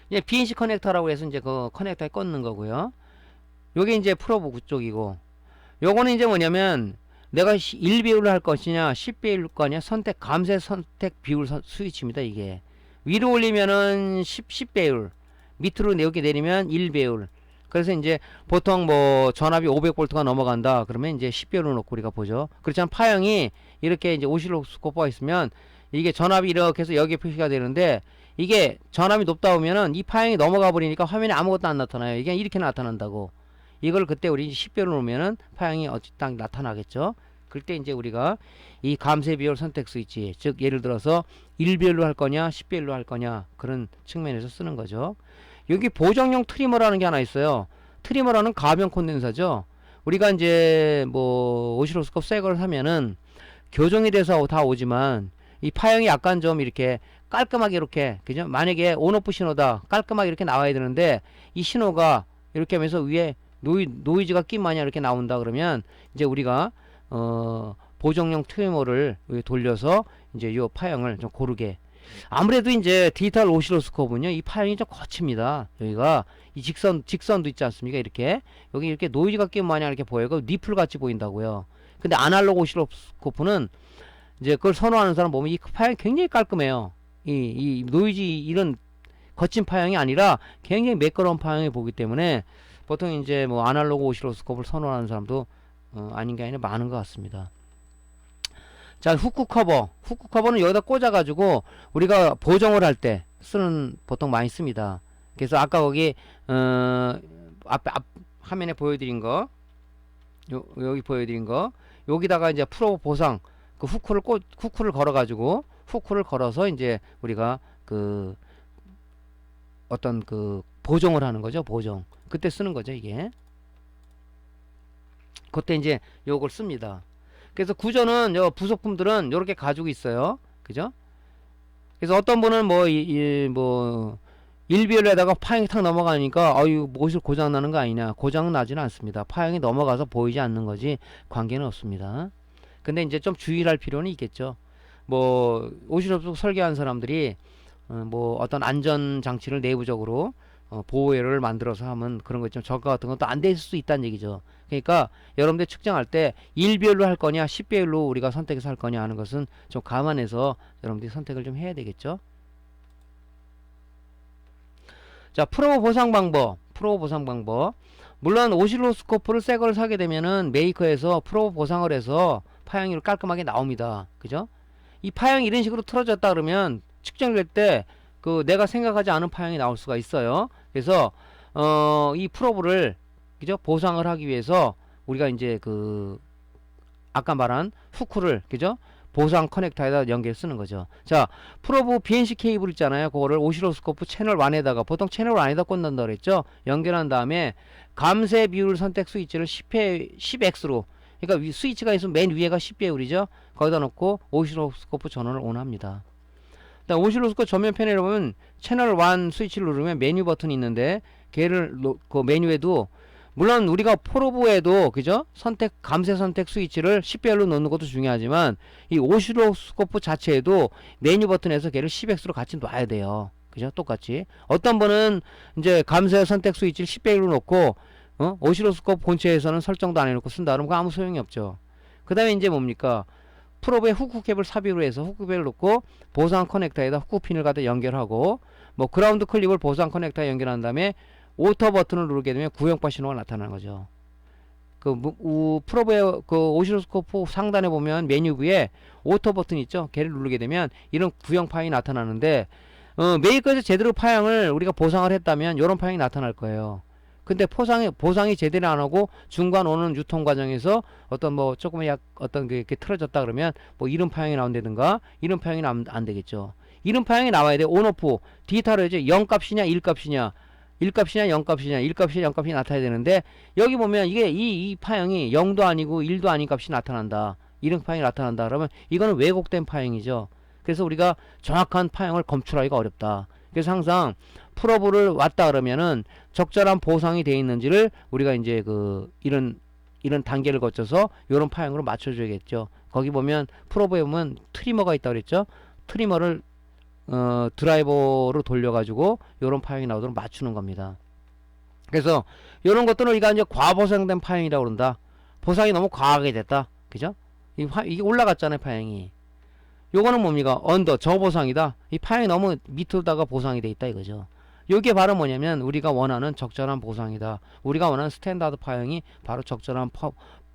이제 BNC 커넥터라고 해서 이제 그 커넥터에 꽂는 거고요. 요게 이제 프로브 쪽이고, 요거는 이제 뭐냐면 내가 1비율을 할 것이냐 10비율 거냐 감쇄 선택 비율 스위치입니다. 이게 위로 올리면은 10배율, 밑으로 이렇게 내리면 1배율. 그래서 이제 보통 뭐 전압이 500V가 넘어간다 그러면 이제 10배율로 놓고 우리가 보죠. 그렇지만 파형이 이렇게 이제 오실로스코프가 있으면 이게 전압이 이렇게 해서 여기에 표시가 되는데, 이게 전압이 높다 보면은 이 파형이 넘어가 버리니까 화면에 아무것도 안 나타나요. 이게 이렇게 나타난다고. 이걸 그때 우리 10배율로 놓으면은 파형이 어찌 딱 나타나겠죠. 그때 이제 우리가 이 감쇄 비율 선택 스위치, 즉 예를 들어서 1비율로 할 거냐 10비율로 할 거냐 그런 측면에서 쓰는 거죠. 여기 보정용 트리머라는 게 하나 있어요. 트리머라는 가변 콘덴서죠. 우리가 이제 뭐 오시로스콥 새 걸 사면은 교정이 돼서 다 오지만 이 파형이 약간 좀 이렇게 깔끔하게 이렇게, 그죠? 만약에 온오프 신호다 깔끔하게 이렇게 나와야 되는데 이 신호가 이렇게 하면서 위에 노이즈가 낀 마냥 이렇게 나온다 그러면 이제 우리가 보정용 트리머를 돌려서 이제 요 파형을 좀 고르게. 아무래도 이제 디지털 오시로스코프는요 이 파형이 좀 거칩니다. 여기가 이 직선도 있지 않습니까? 이렇게 여기 이렇게 노이즈가 낀 마냥 이렇게 보여요. 니플 같이 보인다고요. 근데 아날로그 오시로스코프는 이제 그걸 선호하는 사람 보면 이 파형이 굉장히 깔끔해요. 이 노이즈 이런 거친 파형이 아니라 굉장히 매끄러운 파형이 보기 때문에 보통 이제 뭐 아날로그 오시로스코프를 선호하는 사람도 아닌 게 아니라 많은 것 같습니다. 자, 후크 커버는 여기다 꽂아가지고 우리가 보정을 할 때 쓰는, 보통 많이 씁니다. 그래서 아까 거기 앞 화면에 보여드린 거, 여기 보여드린 거, 여기다가 이제 프로 보상 그 후크를 걸어가지고 후크를 걸어서 이제 우리가 그 어떤 그 보정을 하는 거죠. 보정. 그때 쓰는 거죠, 이게. 그때 이제 요걸 씁니다. 그래서 구조는 요 부속품들은 요렇게 가지고 있어요. 그죠? 그래서 어떤 분은 뭐 1비율에다가 파형이 탁 넘어가니까 아유 무엇이 고장 나는 거 아니냐. 고장 나지는 않습니다. 파형이 넘어가서 보이지 않는 거지 관계는 없습니다. 근데 이제 좀 주의를 할 필요는 있겠죠. 뭐 오시로스코프 설계한 사람들이 뭐 어떤 안전 장치를 내부적으로 보호회를 만들어서 하면 그런 거 좀 저가 같은 것도 안 돼 있을 수 있다는 얘기죠. 그러니까 여러분들 측정할 때 1비율로 할 거냐 10비율로 우리가 선택해서 할 거냐 하는 것은 좀 감안해서 여러분들이 선택을 좀 해야 되겠죠. 자, 프로 보상 방법. 물론 오실로스코프를 새 걸 사게 되면은 메이커에서 프로 보상을 해서 파형이 깔끔하게 나옵니다. 그죠? 이 파형이 이런 식으로 틀어졌다 그러면 측정될 때 그 내가 생각하지 않은 파형이 나올 수가 있어요. 그래서 이 프로브를 그죠? 보상을 하기 위해서 우리가 이제 그 아까 말한 후크를 그죠? 보상 커넥터에다 연결 쓰는 거죠. 자, 프로브 BNC 케이블 있잖아요. 그거를 오시로스코프 채널 1에다가 보통 채널 1에다 꽂는다 그랬죠. 연결한 다음에 감쇄 비율 선택 스위치를 10X로, 그러니까 스위치가 있으면 맨 위에가 10배율이죠. 거기다 놓고 오시로스코프 전원을 온합니다. 오실로스코프 전면편에 보면 채널 1 스위치를 누르면 메뉴 버튼이 있는데 걔를 그 메뉴에도 물론 우리가 프로브에도 그죠? 감쇄 선택 스위치를 10배율로 놓는 것도 중요하지만 이 오실로스코프 자체에도 메뉴 버튼에서 걔를 10X로 같이 놔야 돼요. 그죠? 똑같이. 어떤 분은 이제 감쇄 선택 스위치를 10배율로 놓고 오실로스코프 본체에서는 설정도 안 해놓고 쓴다 그러면 아무 소용이 없죠. 그 다음에 이제 뭡니까? 프로브에 후크캡을 삽입을 해서 후크캡을 놓고 보상 커넥터에다 후크핀을 갖다 연결하고 뭐 그라운드 클립을 보상 커넥터에 연결한 다음에 오토 버튼을 누르게 되면 구형파 신호가 나타나는 거죠. 프로브의 그 오시로스코프 상단에 보면 메뉴부에 오토 버튼 있죠. 걔를 누르게 되면 이런 구형 파형이 나타나는데 메이커에서 제대로 파형을 우리가 보상을 했다면 이런 파형이 나타날 거예요. 근데 보상이 제대로 안 하고 중간 오는 유통 과정에서 어떤 뭐 조금 어떤 게 이렇게 틀어졌다 그러면 뭐 이런 파형이 나온다든가 이런 파형이 안 되겠죠. 이런 파형이 나와야 돼. 온오프 디지털로 이제 0 값이냐 1 값이냐 1값이냐 0값이냐 1값이냐 0값이 나타나야 되는데 여기 보면 이게 이 파형이 0도 아니고 1도 아닌 값이 나타난다. 이런 파형이 나타난다. 그러면 이거는 왜곡된 파형이죠. 그래서 우리가 정확한 파형을 검출하기가 어렵다. 그래서 항상 프로브를 왔다 그러면은 적절한 보상이 되어 있는지를 우리가 이제 이런 단계를 거쳐서 이런 파형으로 맞춰줘야겠죠. 거기 보면 프로브에 보면 트리머가 있다고 그랬죠. 트리머를 드라이버로 돌려가지고 요런 파형이 나오도록 맞추는 겁니다. 그래서 요런 것들은 우리가 이제 과보상된 파형이라고 그런다. 보상이 너무 과하게 됐다. 그죠? 이게 올라갔잖아요, 파형이. 요거는 뭡니까? 언더, 저보상이다. 이 파형이 너무 밑으로다가 보상이 돼 있다 이거죠. 요게 바로 뭐냐면 우리가 원하는 적절한 보상이다. 우리가 원하는 스탠다드 파형이 바로 적절한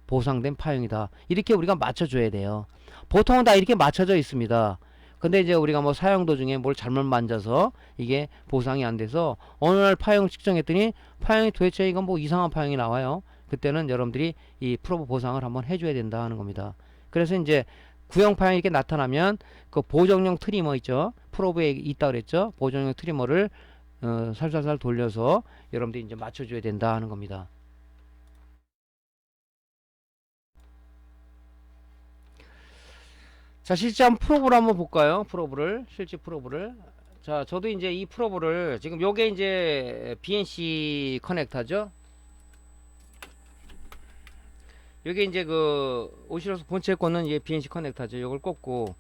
보상된 파형이다. 이렇게 우리가 맞춰줘야 돼요. 보통은 다 이렇게 맞춰져 있습니다. 근데 이제 우리가 뭐 사용 도중에 뭘 잘못 만져서 이게 보상이 안 돼서 어느 날 파형을 측정했더니 파형이 도대체 이건 뭐 이상한 파형이 나와요. 그때는 여러분들이 이 프로브 보상을 한번 해줘야 된다 하는 겁니다. 그래서 이제 구형 파형이 이렇게 나타나면 그 보정용 트리머 있죠. 프로브에 있다 그랬죠. 보정용 트리머를 살살살 돌려서 여러분들이 이제 맞춰줘야 된다 하는 겁니다. 자, 실제 한번 프로브를 한번 볼까요? 실제 프로브를. 자, 저도 이제 이 프로브를 지금 요게 이제 BNC 커넥터죠. 요게 이제 오시로스 본체 꽂는 이게 BNC 커넥터죠. 요걸 꽂고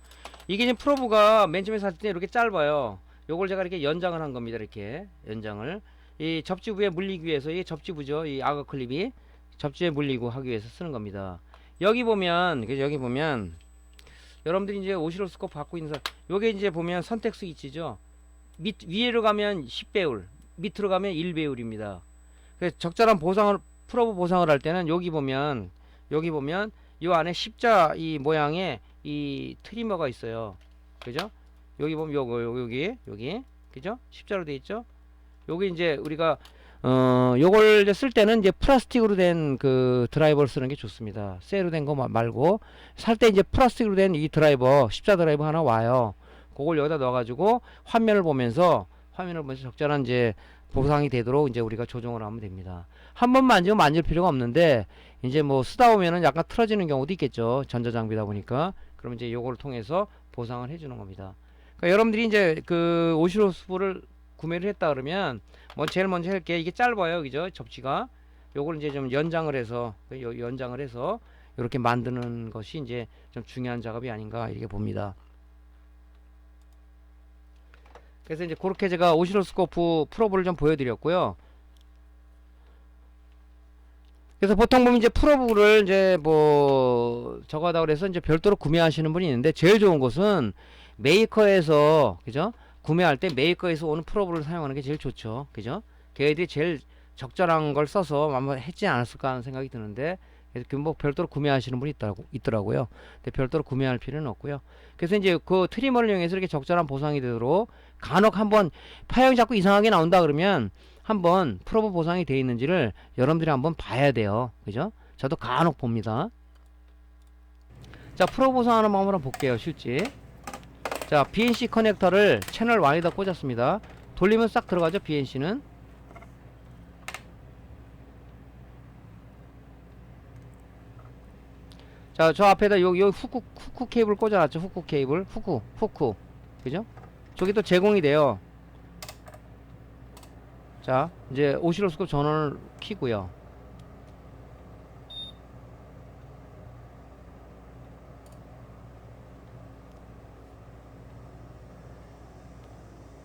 이게 이제 프로브가 맨 처음에 샀을 때 이렇게 짧아요. 요걸 제가 이렇게 연장을 한 겁니다. 이렇게 연장을 이 접지부에 물리기 위해서 이게 접지부죠. 이 악어 클립이 접지에 물리고 하기 위해서 쓰는 겁니다. 여기 보면 여러분들이 이제 오시로스코프 갖고 있는 사람, 요게 이제 보면 선택 스위치죠. 위로 가면 10배율, 밑으로 가면 1배율입니다. 그래서 적절한 프로브 보상을 할 때는 여기 보면 요 안에 십자 이 모양의 이 트리머가 있어요. 그죠? 여기 보면 여기 그죠? 십자로 되어 있죠? 여기 이제 우리가 요걸 이제 쓸 때는 이제 플라스틱으로 된 그 드라이버를 쓰는 게 좋습니다. 쇠로 된 거 말고 살 때 이제 플라스틱으로 된 이 드라이버, 십자 드라이버 하나 와요. 그걸 여기다 넣어가지고 화면을 보면서 적절한 이제 보상이 되도록 이제 우리가 조정을 하면 됩니다. 한 번 만지면 만질 필요가 없는데 이제 뭐 쓰다 보면은 약간 틀어지는 경우도 있겠죠. 전자장비다 보니까. 그럼 이제 요걸 통해서 보상을 해주는 겁니다. 그러니까 여러분들이 이제 그 오시로스코프를 구매를 했다 그러면 제일 먼저 할 게 이게 짧아요. 그죠? 접지가. 요걸 이제 좀 연장을 해서 이렇게 만드는 것이 이제 좀 중요한 작업이 아닌가 이렇게 봅니다. 그래서 이제 그렇게 제가 오시로스코프 프로브를 좀 보여드렸고요. 그래서 보통 보면 이제 프로브를 이제 뭐 저거 하다 그래서 이제 별도로 구매하시는 분이 있는데 제일 좋은 것은 메이커에서 그죠? 구매할 때 메이커에서 오는 프로브를 사용하는 게 제일 좋죠. 그죠? 걔들이 제일 적절한 걸 써서 한번 했지 않았을까 하는 생각이 드는데 뭐 별도로 구매하시는 분이 있더라고요. 근데 별도로 구매할 필요는 없고요. 그래서 이제 그 트리머를 이용해서 이렇게 적절한 보상이 되도록 간혹 한번 파형이 자꾸 이상하게 나온다 그러면 한번 프로브 보상이 되어 있는지를 여러분들이 한번 봐야 돼요. 그죠? 저도 간혹 봅니다. 자, 프로브 보상하는 방법을 한번 볼게요. 실제. 자, BNC 커넥터를 채널 Y에다 꽂았습니다. 돌리면 싹 들어가죠. BNC는. 자, 저 앞에다 요 후크 케이블 꽂아놨죠. 후크 케이블. 후크. 그죠? 저기 또 제공이 돼요. 자, 이제 오시로스코프 전원을 켜고요.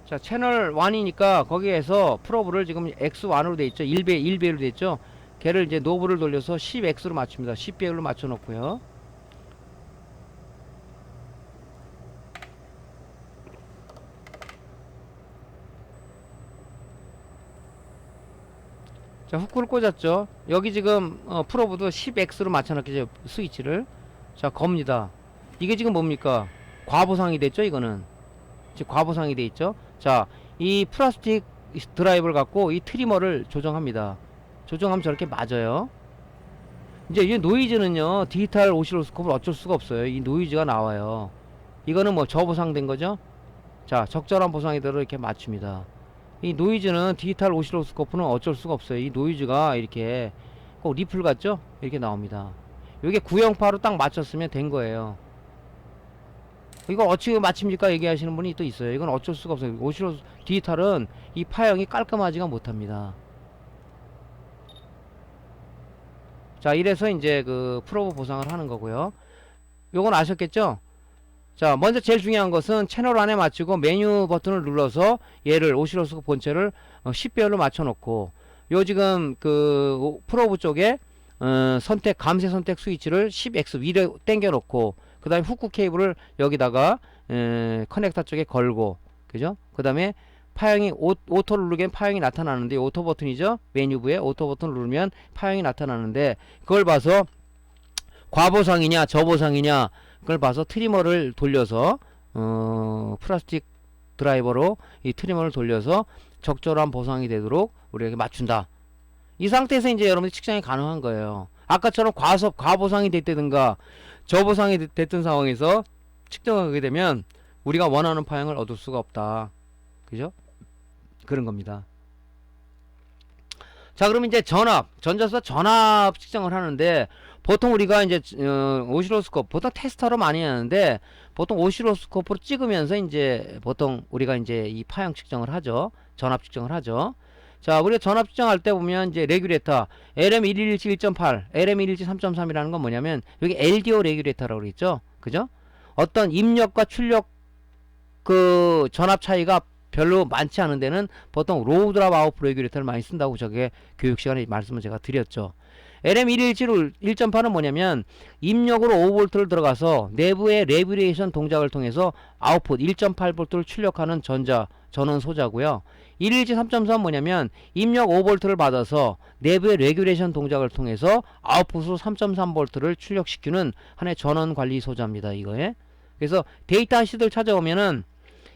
자, 채널 1이니까 거기에서 프로브를 지금 X1으로 돼 있죠. 1배율로 돼 있죠. 걔를 이제 노브를 돌려서 10X로 맞춥니다. 10배율로 맞춰 놓고요. 자, 후크를 꽂았죠. 여기 지금 프로브도 10X로 맞춰놨겠죠. 스위치를. 자, 겁니다. 이게 지금 뭡니까? 과보상이 됐죠. 이거는 지금 과보상이 돼 있죠. 자, 이 플라스틱 드라이버를 갖고 이 트리머를 조정합니다. 조정하면 저렇게 맞아요. 이제 이 노이즈는요, 디지털 오시로스코프를 어쩔 수가 없어요. 이 노이즈가 나와요. 이거는 뭐 저보상된 거죠. 자, 적절한 보상이 되도록 이렇게 맞춥니다. 이 노이즈는 디지털 오실로스코프는 어쩔 수가 없어요. 이 노이즈가 이렇게 꼭 리플 같죠? 이렇게 나옵니다. 이게 908로 딱 맞췄으면 된 거예요. 이거 어찌 맞춥니까? 얘기하시는 분이 또 있어요. 이건 어쩔 수가 없어요. 오실로 디지털은 이 파형이 깔끔하지가 못합니다. 자, 이래서 이제 그 프로브 보상을 하는 거고요. 요건 아셨겠죠? 자, 먼저 제일 중요한 것은 채널 안에 맞추고 메뉴 버튼을 눌러서 얘를 오실로스코프 본체를 10배열로 맞춰 놓고, 요 지금 그 프로브 쪽에 선택 감쇄 선택 스위치를 10X 위로 당겨 놓고, 그 다음에 후크 케이블을 여기다가 커넥터 쪽에 걸고, 그죠? 그 다음에 파형이 오토를 누르면 파형이 나타나는데, 오토 버튼이죠? 메뉴부에 오토 버튼을 누르면 파형이 나타나는데, 그걸 봐서 과보상이냐 저보상이냐 그걸 봐서 트리머를 돌려서 플라스틱 드라이버로 이 트리머를 돌려서 적절한 보상이 되도록 우리에게 맞춘다. 이 상태에서 이제 여러분들이 측정이 가능한 거예요. 아까처럼 과보상이 됐다든가 저보상이 됐던 상황에서 측정하게 되면 우리가 원하는 파형을 얻을 수가 없다. 그죠? 그런 겁니다. 자, 그럼 이제 전자수와 전압 측정을 하는데, 보통 우리가 이제 오실로스코프 보통 테스터로 많이 하는데, 보통 오실로스코프로 찍으면서 이제 보통 우리가 이제 이 파형 측정을 하죠. 전압 측정을 하죠. 자, 우리가 전압 측정할 때 보면 이제 레귤레이터 LM117 1.8, LM117 3.3이라는 건 뭐냐면 여기 LDO 레귤레이터라고 그랬죠. 그죠? 어떤 입력과 출력 그 전압 차이가 별로 많지 않은 데는 보통 로우 드랍 아웃 레귤레이터를 많이 쓴다고 저게 교육 시간에 말씀을 제가 드렸죠. LM117 1.8은 뭐냐면 입력으로 5V를 들어가서 내부의 레귤레이션 동작을 통해서 아웃풋 1.8V를 출력하는 전원 소자고요. 117 3.3은 뭐냐면 입력 5V를 받아서 내부의 레귤레이션 동작을 통해서 아웃풋으로 3.3V를 출력시키는 하나의 전원 관리 소자입니다. 이거에. 그래서 데이터 시트를 찾아오면은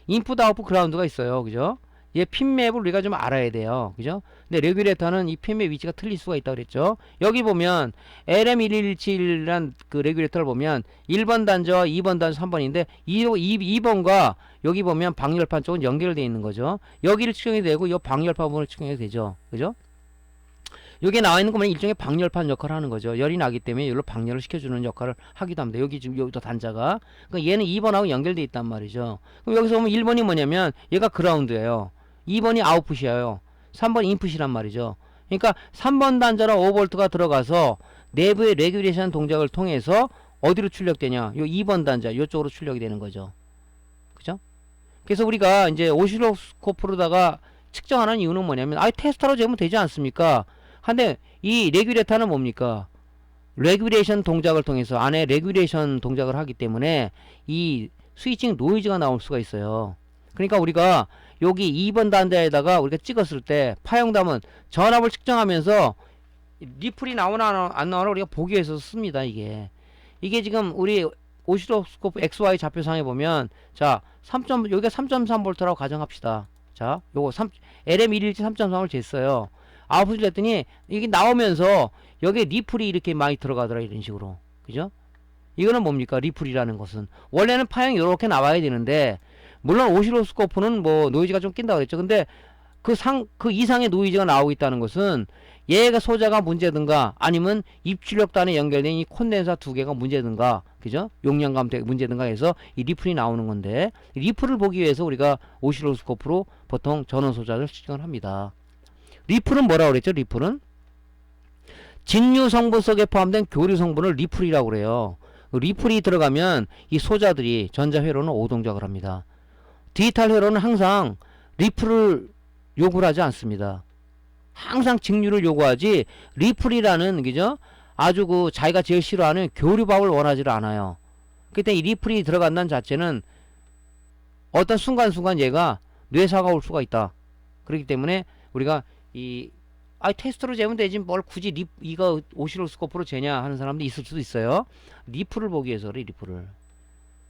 인풋 아웃풋 그라운드가 있어요. 그죠? 얘 핀맵을 우리가 좀 알아야 돼요. 그죠? 근데 레귤레이터는 이 핀맵 위치가 틀릴 수가 있다고 그랬죠. 여기 보면 LM1117이란 그 레귤레이터를 보면 1번 단자와 2번 단자 3번인데 2번과 여기 보면 방열판 쪽은 연결되어 있는 거죠. 여기를 측정이 되고 이 방열판 부분을 측정이 되죠. 그죠? 여기에 나와 있는 거면 일종의 방열판 역할을 하는 거죠. 열이 나기 때문에 이걸로 방열을 시켜주는 역할을 하기도 합니다. 여기 지금 여기도 단자가. 그러니까 얘는 2번하고 연결되어 있단 말이죠. 그럼 여기서 보면 1번이 뭐냐면 얘가 그라운드예요. 2번이 아웃풋이에요. 3번 인풋이란 말이죠. 그러니까 3번 단자로 5V가 들어가서 내부의 레귤레이션 동작을 통해서 어디로 출력되냐? 요 2번 단자 요쪽으로 출력이 되는 거죠. 그죠? 그래서 우리가 이제 오실로스코프로다가 측정하는 이유는 뭐냐면 테스터로 재면 되지 않습니까? 근데 이 레귤레이터는 뭡니까? 레귤레이션 동작을 통해서 안에 레귤레이션 동작을 하기 때문에 이 스위칭 노이즈가 나올 수가 있어요. 그러니까 우리가 여기 2번 단자에다가 우리가 찍었을 때 파형담은 전압을 측정하면서 리플이 나오나 안 나오나 우리가 보기 위해서 씁니다. 이게 지금 우리 오실로스코프 XY 좌표상에 보면 자 여기가 3.3V라고 가정합시다. 자 요거 LM117 3.3을 쟀어요. 아웃풋을 했더니 이게 나오면서 여기에 리플이 이렇게 많이 들어가더라. 이런 식으로. 그죠? 이거는 뭡니까? 리플이라는 것은 원래는 파형이 이렇게 나와야 되는데, 물론 오실로스코프는 뭐 노이즈가 좀 낀다고 그랬죠. 근데 그 이상의 노이즈가 나오고 있다는 것은 얘가 소자가 문제든가 아니면 입출력단에 연결된 이 콘덴서 두 개가 문제든가, 그죠? 용량감 문제든가 해서 이 리플이 나오는 건데, 리플을 보기 위해서 우리가 오실로스코프로 보통 전원 소자를 측정을 합니다. 리플은 뭐라고 그랬죠? 리플은 직류 성분 속에 포함된 교류 성분을 리플이라고 그래요. 리플이 들어가면 이 소자들이 전자 회로는 오동작을 합니다. 디지털 회로는 항상 리플을 요구를 하지 않습니다. 항상 직류를 요구하지 리플이라는, 그죠? 아주 그 자기가 제일 싫어하는 교류밥을 원하지를 않아요. 그때 이 리플이 들어간다는 자체는 어떤 순간순간 얘가 뇌사가 올 수가 있다. 그렇기 때문에 우리가 테스트로 재면 되지 뭘 굳이 이거 오실로스코프로 재냐 하는 사람도 있을 수도 있어요. 리플을 보기 위해서 그래, 리플을.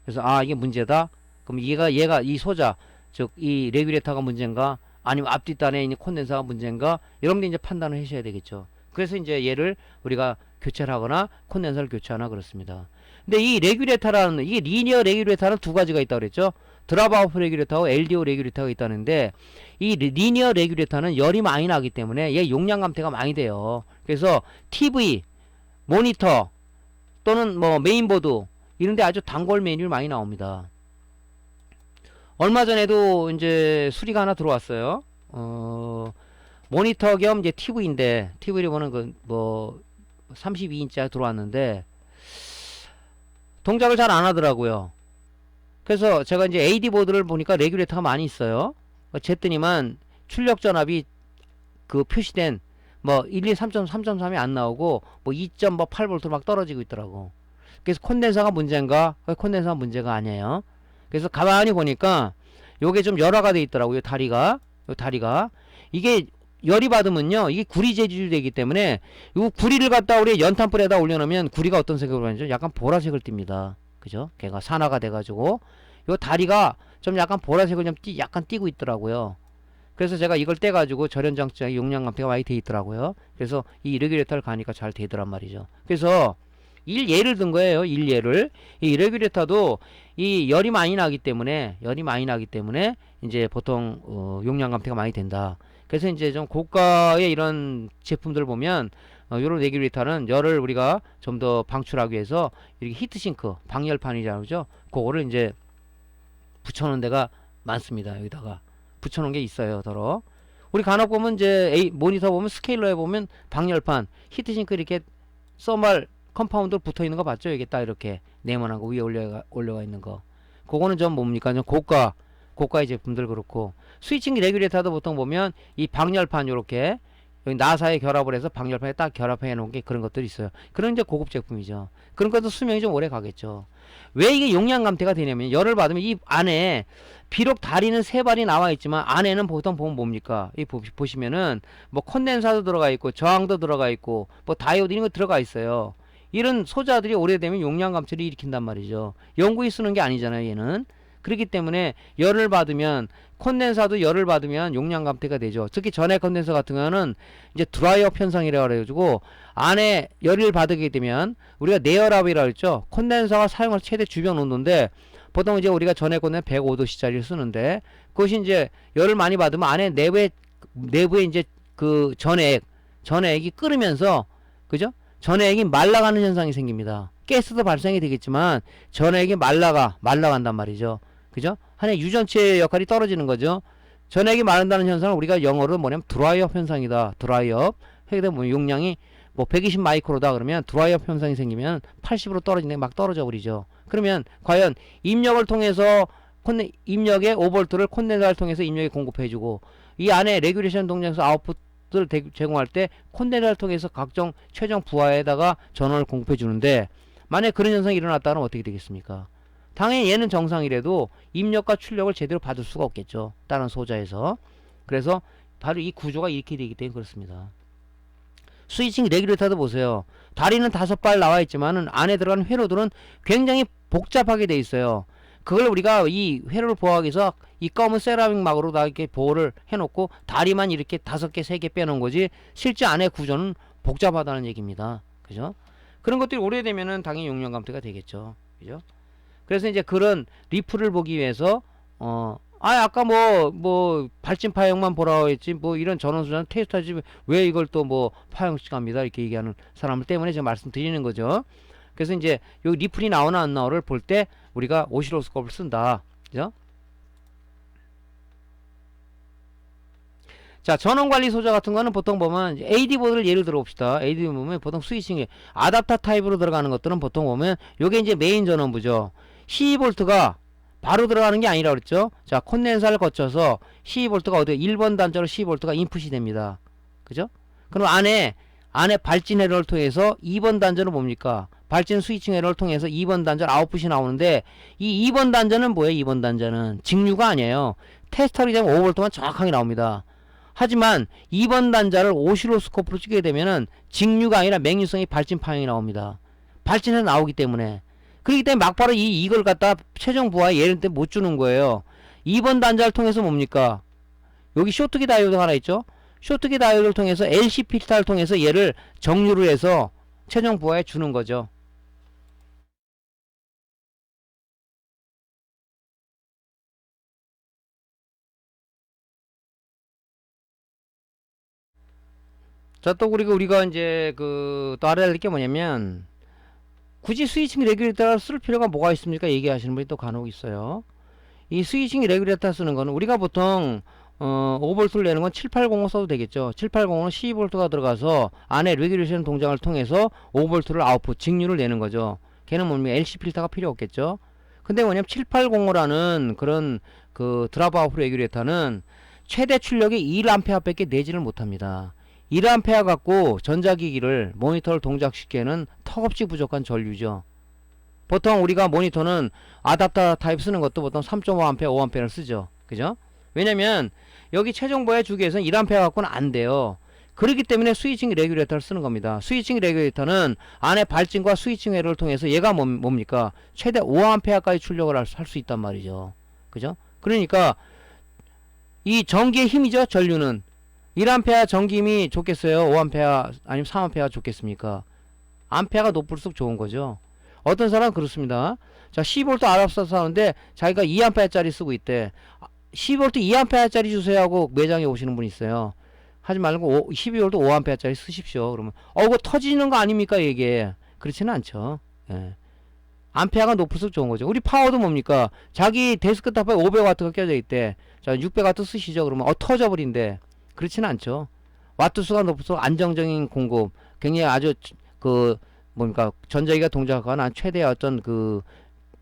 그래서 이게 문제다. 그럼 얘가 이 소자, 즉 이 레귤레이터가 문제인가 아니면 앞뒷단에 있는 콘덴서가 문제인가, 여러분들이 이제 판단을 하셔야 되겠죠. 그래서 이제 얘를 우리가 교체를 하거나 콘덴서를 교체하나 그렇습니다. 근데 이 레귤레이터라는, 이게 리니어 레귤레이터는 두 가지가 있다고 그랬죠. 드랍아웃 레귤레이터하고 LDO 레귤레이터가 있다는데 이 리니어 레귤레이터는 열이 많이 나기 때문에 얘 용량 감퇴가 많이 돼요. 그래서 TV, 모니터 또는 뭐 메인보드 이런데 아주 단골 메뉴를 많이 나옵니다. 얼마 전에도 이제 수리가 하나 들어왔어요. 모니터 겸 이제 TV인데 TV를 보는 그 뭐 32인치가 들어왔는데 동작을 잘 안 하더라고요. 그래서 제가 이제 AD 보드를 보니까 레귤레이터가 많이 있어요. 쟀더니만 출력 전압이 그 표시된 뭐 1, 2, 3.3.3이 안 나오고 뭐 2.8V 막 떨어지고 있더라고. 그래서 콘덴서가 문제인가? 콘덴서가 문제가 아니에요. 그래서 가만히 보니까 요게 좀 열화가 돼 있더라고요. 요 다리가 이게 열이 받으면요 이게 구리 재질이 되기 때문에 요 구리를 갖다 우리 연탄불에다 올려놓으면 구리가 어떤 색으로 변하죠? 약간 보라색을 띱니다. 그죠? 걔가 산화가 돼가지고 요 다리가 좀 약간 보라색을 좀 약간 띄고 있더라고요. 그래서 제가 이걸 떼가지고 절연장치에 용량 감퇴가 많이 돼 있더라고요. 그래서 이 레귤레이터를 가니까 잘 되더란 말이죠. 그래서 예를 든 거예요. 예를. 이 레귤레이터도 이 열이 많이 나기 때문에 이제 보통 용량 감퇴가 많이 된다. 그래서 이제 좀 고가의 이런 제품들 보면 요런 레귤레이터는 열을 우리가 좀 더 방출하기 위해서 이렇게 히트싱크, 방열판이라고 그러죠. 그거를 이제 붙여놓은 데가 많습니다. 여기다가 붙여놓은 게 있어요. 더러 우리 간혹 보면 이제 모니터 보면 스케일러에 보면 방열판, 히트싱크 이렇게 써말 컴파운드 붙어 있는 거 봤죠? 이게 딱 이렇게 네모난 거 위에 올려가 있는 거. 그거는 좀 뭡니까? 좀 고가의 제품들 그렇고 스위칭 레귤레이터도 보통 보면 이 방열판 요렇게 여기 나사에 결합을 해서 방열판에 딱 결합해 놓은 게 그런 것들이 있어요. 그런 이제 고급 제품이죠. 그런 것도 수명이 좀 오래 가겠죠. 왜 이게 용량 감퇴가 되냐면 열을 받으면 이 안에 비록 다리는 세 발이 나와 있지만 안에는 보통 보면 뭡니까? 이 보시면은 뭐 콘덴사도 들어가 있고 저항도 들어가 있고 뭐 다이오드 이런 거 들어가 있어요. 이런 소자들이 오래되면 용량 감퇴를 일으킨단 말이죠. 영구히 쓰는 게 아니잖아요, 얘는. 그렇기 때문에 열을 받으면 콘덴사도 열을 받으면 용량 감퇴가 되죠. 특히 전해 콘덴서 같은 경우는 이제 드라이업 현상이라고 그래가지고 안에 열을 받게 되면 우리가 내열압이라고 했죠. 콘덴서가 사용할 최대 주변 온도인데 보통 이제 우리가 전해 콘덴서 105도씨짜리를 쓰는데 그것이 이제 열을 많이 받으면 안에 내부에 이제 그 전해액이 끓으면서 그죠? 전해액이 말라가는 현상이 생깁니다. 가스도 발생이 되겠지만 전해액이 말라간단 말이죠. 그죠? 하나의 유전체 역할이 떨어지는 거죠. 전액이 마른다는 현상을 우리가 영어로 뭐냐면 드라이업 현상이다. 드라이업. 하게 되면 용량이 뭐 120 마이크로다 그러면 드라이업 현상이 생기면 80으로 떨어지는 게 막 떨어져 버리죠. 그러면 과연 입력을 통해서 입력의 5V를 콘덴서를 통해서 입력에 공급해주고 이 안에 레귤레이션 동작에서 아웃풋을 제공할 때 콘덴서를 통해서 각종 최종 부하에다가 전원을 공급해 주는데 만약 그런 현상이 일어났다면 어떻게 되겠습니까? 당연히 얘는 정상이라도 입력과 출력을 제대로 받을 수가 없겠죠. 다른 소자에서. 그래서 바로 이 구조가 이렇게 되기 때문에 그렇습니다. 스위칭 레귤레이터도 보세요. 다리는 5발 나와 있지만은 안에 들어가는 회로들은 굉장히 복잡하게 돼 있어요. 그걸 우리가 이 회로를 보호하기 위해서 이 검은 세라믹 막으로 다 이렇게 보호를 해놓고 다리만 이렇게 5개, 3개 빼놓은 거지 실제 안에 구조는 복잡하다는 얘기입니다. 그죠? 그런 것들이 오래되면은 당연히 용량 감퇴가 되겠죠. 그죠? 그래서 이제 그런 리플을 보기 위해서 아까 뭐 발진 파형만 보라고 했지 뭐 이런 전원 수준 테스트하지 왜 이걸 또 뭐 파형식 합니다 이렇게 얘기하는 사람들 때문에 제가 말씀드리는 거죠. 그래서 이제 여기 리플이 나오나 안 나오를 볼 때 우리가 오실로스코프를 쓴다. 그죠? 자, 전원관리 소자 같은 거는 보통 보면 AD 보드를 예를 들어 봅시다. AD 보면 보통 스위칭에 아답터 타입으로 들어가는 것들은 보통 보면 요게 이제 메인 전원부죠. 12V가 바로 들어가는 게 아니라 그랬죠. 자, 콘덴사를 거쳐서 12V가 어디 1번 단자로 12V가 인풋이 됩니다. 그죠? 그럼 안에 발진 회로를 통해서 2번 단자는 뭡니까? 발진 스위칭 회로를 통해서 2번 단자 아웃풋이 나오는데 이 2번 단자는 뭐예요? 2번 단자는 직류가 아니에요. 테스터를 되면 5V만 정확하게 나옵니다. 하지만 2번 단자를 오실로스코프로 찍게 되면은 직류가 아니라 맹류성의 발진 파형이 나옵니다. 발진해서 나오기 때문에. 그렇기 때문에 막바로 이걸 갖다 최종 부하에 얘를 때 못 주는 거예요. 2번 단자를 통해서 뭡니까? 여기 쇼트기 다이오드가 하나 있죠? 쇼트기 다이오드를 통해서 LC 필터를 통해서 얘를 정류를 해서 최종 부하에 주는 거죠. 자, 또 우리가 이제 또 알아야 될 게 뭐냐면, 굳이 스위칭 레귤레이터를 쓸 필요가 뭐가 있습니까? 얘기하시는 분이 또 간혹 있어요. 이 스위칭 레귤레이터 쓰는 거는 우리가 보통 5V를 내는 건 7805 써도 되겠죠. 7805는 12V가 들어가서 안에 레귤레이션 동작을 통해서 5V를 아웃풋, 직류를 내는 거죠. 걔는 뭡니까? LC 필터가 필요 없겠죠. 근데 뭐냐면 7805라는 그런 드랍 아웃 레귤레이터는 최대 출력이 1A 밖에 내지를 못합니다. 1A 갖고 전자기기를 모니터를 동작시키기에는 턱없이 부족한 전류죠. 보통 우리가 모니터는 아답터 타입 쓰는 것도 보통 3.5A, 5A를 쓰죠. 그죠? 왜냐면 여기 최종보의 주기에서는 1A 갖고는 안 돼요. 그렇기 때문에 스위칭 레귤레이터를 쓰는 겁니다. 스위칭 레귤레이터는 안에 발진과 스위칭 회로를 통해서 얘가 뭡니까? 최대 5A까지 출력을 할 수 있단 말이죠. 그죠? 그러니까 이 전기의 힘이죠. 전류는 1A 전기 힘이 좋겠어요? 5A 아니면 3A가 좋겠습니까? 암페어가 높을수록 좋은 거죠. 어떤 사람은 그렇습니다. 자, 10V 알아서 하는데 자기가 2A짜리 쓰고 있대. 12V 2A짜리 주세요 하고 매장에 오시는 분이 있어요. 하지 말고 12V 5A짜리 쓰십시오. 그러면 그거 터지는 거 아닙니까 이게? 그렇지는 않죠. 예. 암페어가 높을수록 좋은 거죠. 우리 파워도 뭡니까? 자기 데스크탑에 500W가 껴져 있대. 자, 600W 쓰시죠. 그러면 터져 버린대. 그렇지는 않죠. 와트 수가 높을수록 안정적인 공급, 굉장히 아주 뭡니까? 전자기가 동작하거나 최대의 어떤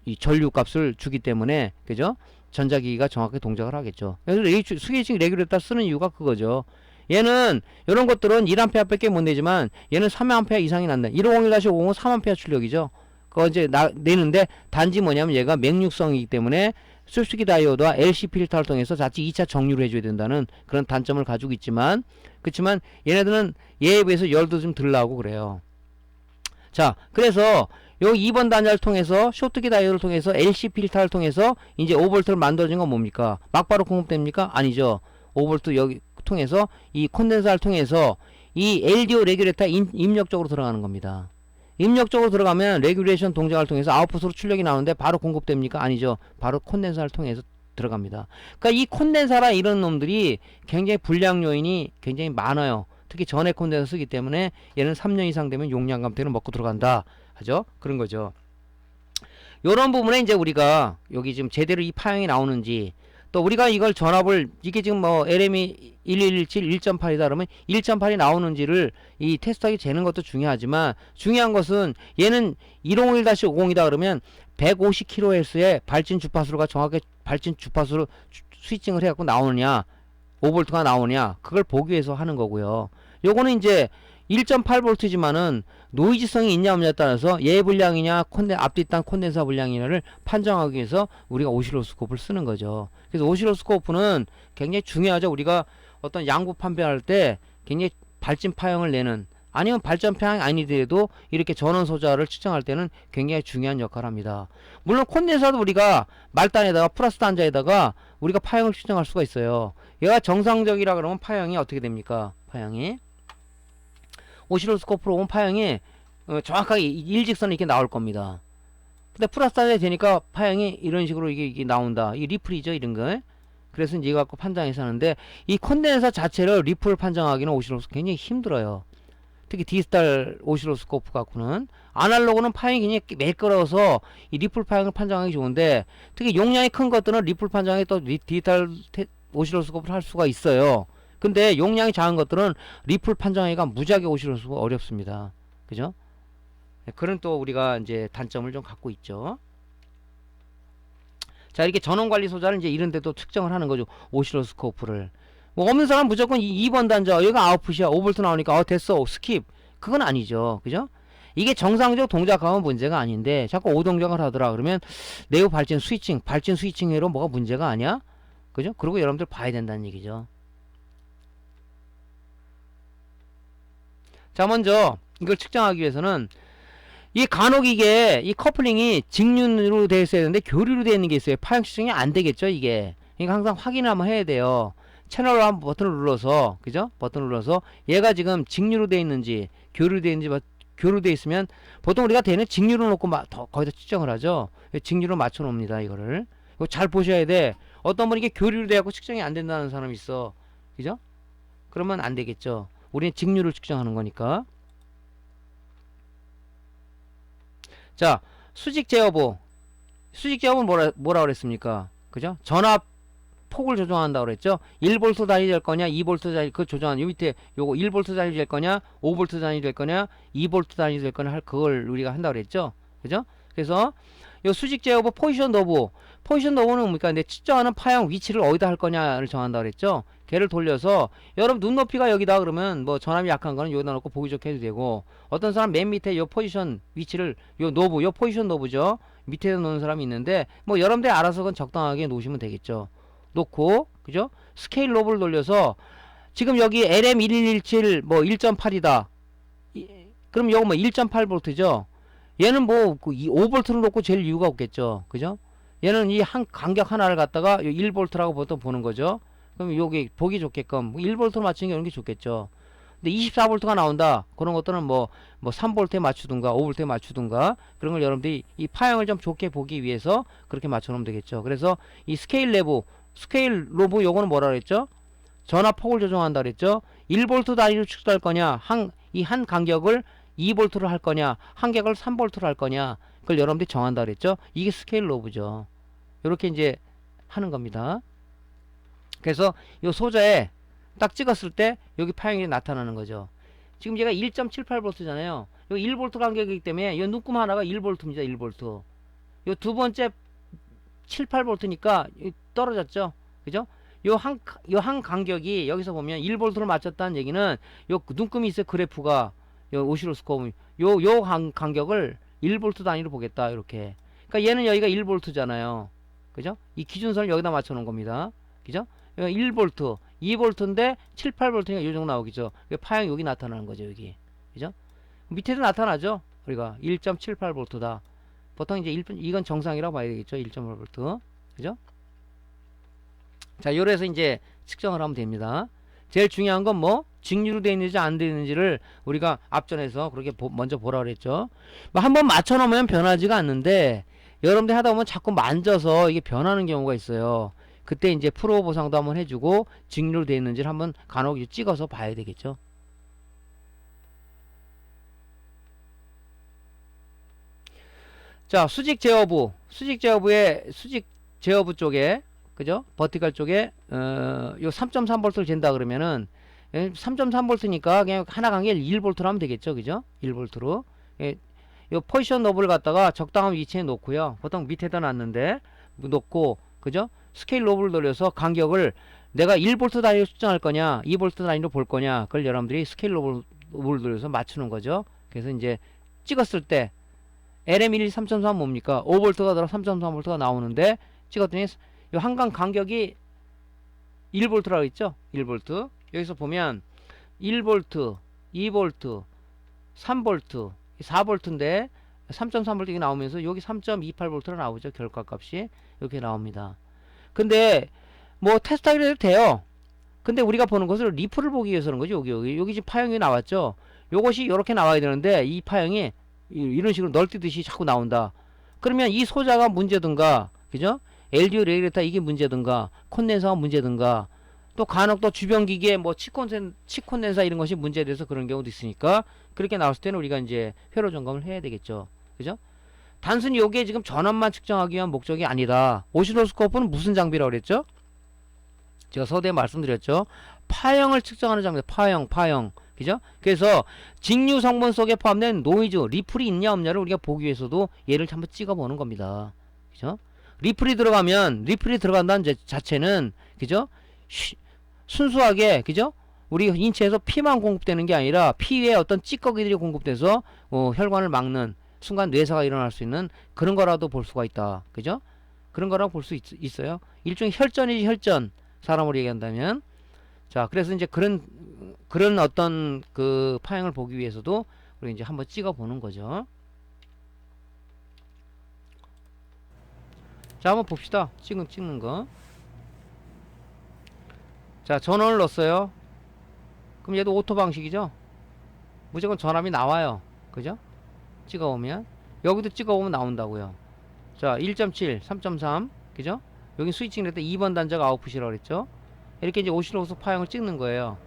이 전류 값을 주기 때문에, 그죠? 전자기기가 정확하게 동작을 하겠죠. 그래서 스위칭 레귤레이터 쓰는 이유가 그거죠. 얘는 이런 것들은 1A 밖에 못 내지만 얘는 3A 이상이 난다. 1501-50은 3A 출력이죠. 그거 이제 내는데 단지 뭐냐면 얘가 맹육성이기 때문에 흡수기 다이오드와 LC 필터를 통해서 자칫 2차 정류를 해줘야 된다는 그런 단점을 가지고 있지만, 그렇지만 얘네들은 얘에 비해서 열도 좀 덜 나오고 그래요. 자, 그래서 요 2번 단자를 통해서 쇼트기 다이오드를 통해서 LC 필터를 통해서 이제 5V를 만들어진 건 뭡니까? 막바로 공급됩니까? 아니죠. 5V 여기 통해서 이 콘덴서를 통해서 이 LDO 레귤레이터 입력적으로 들어가는 겁니다. 입력적으로 들어가면 레귤레이션 동작을 통해서 아웃풋으로 출력이 나오는데 바로 공급됩니까? 아니죠. 바로 콘덴서를 통해서 들어갑니다. 그러니까 이 콘덴서라 이런 놈들이 굉장히 불량 요인이 굉장히 많아요. 특히 전해 콘덴서 쓰기 때문에 얘는 3년 이상 되면 용량 감퇴를 먹고 들어간다 하죠. 그런 거죠. 요런 부분에 이제 우리가 여기 지금 제대로 이 파형이 나오는지, 또 우리가 이걸 전압을 이게 지금 뭐 LM이 1117 1.8이다 그러면 1.8이 나오는지를 이 테스터하게 재는 것도 중요하지만, 중요한 것은 얘는 101-50이다 그러면 150kHz의 발진 주파수가 정확하게 발진 주파수로 스위칭을 해갖고 나오느냐, 5V가 나오느냐, 그걸 보기 위해서 하는 거고요. 요거는 이제 1.8V지만은 노이즈성이 있냐 없냐에 따라서 얘 분량이냐 앞뒷단 콘덴서 분량이냐를 판정하기 위해서 우리가 오실로스코프를 쓰는 거죠. 그래서 오실로스코프는 굉장히 중요하죠. 우리가 어떤 양부 판별할 때 굉장히 발진 파형을 내는, 아니면 발전 파형이 아니더라도 이렇게 전원 소자를 측정할 때는 굉장히 중요한 역할을 합니다. 물론 콘덴서도 우리가 말단에다가 플러스 단자에다가 우리가 파형을 측정할 수가 있어요. 얘가 정상적이라 그러면 파형이 어떻게 됩니까? 파형이 오실로스코프로 온 파형이 정확하게 일직선이 이렇게 나올 겁니다. 근데 플러스 단자에 되니까 파형이 이런 식으로 이게 나온다. 이 리플이죠, 이런 거. 그래서 이제 이거 갖고 판정해서 하는데, 이 콘덴서 자체를 리플 판정하기는 오실로스코프 굉장히 힘들어요. 특히 디지털 오실로스코프 갖고는. 아날로그는 파형이 굉장히 매끄러워서 이 리플 파형을 판정하기 좋은데, 특히 용량이 큰 것들은 리플 판정에 또 디지털 오실로스코프를 할 수가 있어요. 근데 용량이 작은 것들은 리플 판정하기가 무지하게 오실로스코프 어렵습니다. 그죠? 그런 또 우리가 이제 단점을 좀 갖고 있죠. 자, 이렇게 전원관리 소자를 이제 이런 데도 측정을 하는 거죠. 오실로스코프를. 뭐 없는 사람 무조건 2번 단자, 여기가 아웃풋이야. 5V 나오니까 됐어. 스킵. 그건 아니죠. 그죠? 이게 정상적 동작하면 문제가 아닌데 자꾸 오동작을 하더라 그러면 내부 발진 스위칭, 발진 스위칭으로 뭐가 문제가 아니야? 그죠? 그리고 여러분들 봐야 된다는 얘기죠. 자, 먼저 이걸 측정하기 위해서는 이 간혹 이 커플링이 직륜으로 되어 있어야 되는데 교류로 되어 있는 게 있어요. 파형 측정이 안 되겠죠, 이게. 그러니까 항상 확인을 한번 해야 돼요. 채널로 한번 버튼을 눌러서, 그죠? 버튼을 눌러서 얘가 지금 직류로 되어 있는지 교류로 되어 있는지, 교류로 되어 있으면 보통 우리가 대는 직류로 놓고 거기다 측정을 하죠. 직류로 맞춰 놓습니다, 이거를. 이거 잘 보셔야 돼. 어떤 분이 이게 교류로 되어 갖고 측정이 안 된다는 사람이 있어. 그죠? 그러면 안 되겠죠. 우리는 직류를 측정하는 거니까. 자, 수직 제어부. 수직 제어부는 뭐라 그랬습니까? 그죠? 전압 폭을 조정한다 그랬죠? 1V 단위 될 거냐, 2V 단위, 그 조정한, 요 밑에 요거 1V 단위 될 거냐, 5V 단위 될 거냐, 2V 단위 될 거냐, 그걸 우리가 한다 그랬죠? 그죠? 그래서, 요 수직 제어부 포지션 너브. 포지션 너브는 뭡니까? 내 측정하는 파형 위치를 어디다 할 거냐를 정한다 그랬죠? 걔를 돌려서, 여러분 눈높이가 여기다 그러면, 뭐 전압이 약한 거는 여기다 놓고 보기 좋게 해도 되고, 어떤 사람 맨 밑에 요 포지션 위치를, 요 노브, 요 포지션 노브죠? 밑에 놓는 사람이 있는데, 뭐 여러분들 알아서 그건 적당하게 놓으시면 되겠죠. 놓고, 그죠? 스케일 노브를 돌려서 지금 여기 LM1117 뭐 1.8이다. 그럼 요거 뭐 1.8V죠. 얘는 뭐 5V를 놓고 제일 이유가 없겠죠. 그죠? 얘는 이 한 간격 하나를 갖다가 1V라고 보통 보는 거죠. 그럼 여기 보기 좋게끔 1V로 맞추는 게 이런 게 좋겠죠. 근데 24V가 나온다. 그런 것들은 뭐 3V에 맞추든가 5V에 맞추든가 그런 걸 여러분들이 이 파형을 좀 좋게 보기 위해서 그렇게 맞춰 놓으면 되겠죠. 그래서 이 스케일 로브 요거는 뭐라 그랬죠? 전압 폭을 조정한다 그랬죠? 1V 단위로 축소할 거냐, 이 한 간격을 2V로 할 거냐, 한 격을 3V로 할 거냐, 그걸 여러분들이 정한다 그랬죠? 이게 스케일 로브죠. 요렇게 이제 하는 겁니다. 그래서 요 소자에 딱 찍었을 때 여기 파형이 나타나는 거죠. 지금 얘가 1.78V잖아요. 여기 1V 간격이기 때문에 이 눈금 하나가 1V입니다. 1V. 요 두 번째 7, 8V니까 떨어졌죠. 그죠? 요 한 간격이 여기서 보면 1V로 맞췄다는 얘기는 요 눈금이 있어요. 그래프가 요 오시로스코프 요 간격을 1V 단위로 보겠다. 이렇게. 그러니까 얘는 여기가 1V잖아요. 그죠? 이 기준선을 여기다 맞춰 놓은 겁니다. 그죠? 1V, 2V인데 7, 8V니까 요 정도 나오겠죠. 파형 여기 나타나는 거죠. 여기. 그죠? 밑에도 나타나죠. 우리가 1.78V다. 보통 이제 이건 정상이라고 봐야 되겠죠. 1.5V. 그죠? 자, 요래서 이제 측정을 하면 됩니다. 제일 중요한 건 뭐? 직류로 되어 있는지 안 되어 있는지를 우리가 앞전에서 그렇게 먼저 보라 그랬죠. 뭐 한번 맞춰 놓으면 변하지가 않는데 여러분들 하다 보면 자꾸 만져서 이게 변하는 경우가 있어요. 그때 이제 프로 보상도 한번 해주고 직류로 되어 있는지를 한번 간혹 찍어서 봐야 되겠죠. 자, 수직 제어부 쪽에, 그죠? 버티컬 쪽에, 요 3.3V를 잰다 그러면은, 3.3V니까 그냥 하나 간격 1V로 하면 되겠죠. 그죠? 1V로. 예, 요 포지션 노브를 갖다가 적당한 위치에 놓고요. 보통 밑에다 놨는데, 놓고, 그죠? 스케일 노브를 돌려서 간격을 내가 1V 단위로 측정할 거냐, 2V 단위로 볼 거냐, 그걸 여러분들이 스케일 노브를 돌려서 맞추는 거죠. 그래서 이제 찍었을 때, LM11 3.3 뭡니까? 5V가 들어 3.3V가 나오는데 찍었더니 요 한강 간격이 1V라고 있죠? 1V. 여기서 보면 1V, 2V, 3V, 4V인데 3.3V 이게 나오면서 여기 3.28V로 나오죠. 결과값이 이렇게 나옵니다. 근데 뭐 테스트하기로 해도 돼요. 근데 우리가 보는 것을 리플을 보기 위해서 그런 거죠. 여기 지금 파형이 나왔죠. 요것이 이렇게 나와야 되는데 이 파형이 이런 식으로 널뛰듯이 자꾸 나온다. 그러면 이 소자가 문제든가, 그죠? LDO 레귤레이터 이게 문제든가, 콘덴서가 문제든가, 또 간혹 또 주변 기기에 뭐 치콘덴서 이런 것이 문제돼서 그런 경우도 있으니까, 그렇게 나왔을 때는 우리가 이제 회로 점검을 해야 되겠죠. 그죠? 단순히 요게 지금 전압만 측정하기 위한 목적이 아니다. 오실로스코프는 무슨 장비라고 그랬죠? 제가 서두에 말씀드렸죠. 파형을 측정하는 장비입니다. 파형. 그죠? 그래서 직류 성분 속에 포함된 노이즈, 리플이 있냐 없냐를 우리가 보기 위해서도 얘를 한번 찍어보는 겁니다. 그죠? 리플이 들어간다는 자체는, 그죠? 순수하게, 그죠? 우리 인체에서 피만 공급되는 게 아니라 피 위에 어떤 찌꺼기들이 공급돼서 혈관을 막는 순간 뇌사가 일어날 수 있는 그런 거라도 볼 수가 있다. 그죠? 그런 거라고 볼 수 있어요. 일종의 혈전이지, 혈전. 사람으로 얘기한다면. 자, 그래서 이제 그런 어떤 그 파형을 보기 위해서도 우리 이제 한번 찍어 보는 거죠. 자, 한번 봅시다. 찍는 거. 자, 전원을 넣었어요. 그럼 얘도 오토 방식이죠. 무조건 전압이 나와요. 그죠? 찍어보면 여기도 찍어보면 나온다고요. 자, 1.7, 3.3, 그죠? 여기 스위칭 됐다 2번 단자가 아웃풋이라고 그랬죠. 이렇게 이제 오실로스코프 파형을 찍는 거예요.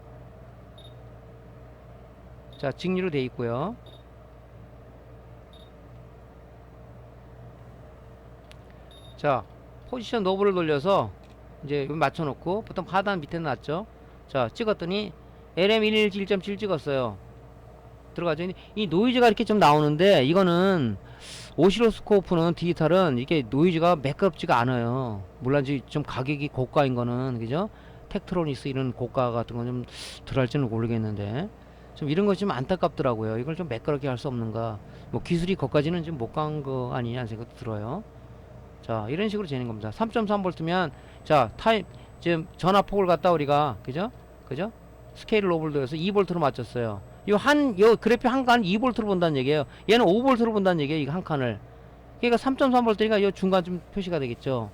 자, 직류로 돼 있고요. 자, 포지션 노브를 돌려서 이제 여기 맞춰놓고 보통 하단 밑에 놨죠. 자, 찍었더니 LM117.7 찍었어요. 들어가죠. 이 노이즈가 이렇게 좀 나오는데 이거는 오시로스코프는 디지털은 이게 노이즈가 매끄럽지가 않아요. 물론 좀 가격이 고가인 거는 그죠? 텍트로니스 이런 고가 같은 건 좀 들어갈지는 모르겠는데 좀 이런 거 좀 안타깝더라고요. 이걸 좀 매끄럽게 할 수 없는가? 뭐 기술이 거기까지는 좀 못 간 거 아니냐는 생각도 들어요. 자, 이런 식으로 재는 겁니다. 3.3V면 자, 지금 전압폭을 갖다 우리가 그죠? 스케일을 로블도해서 2V로 맞췄어요. 요 그래프 한 칸 2V로 본다는 얘기예요. 얘는 5V로 본다는 얘기예요. 이거 한 칸을. 그러니까 3.3V니까 요 중간 좀 표시가 되겠죠.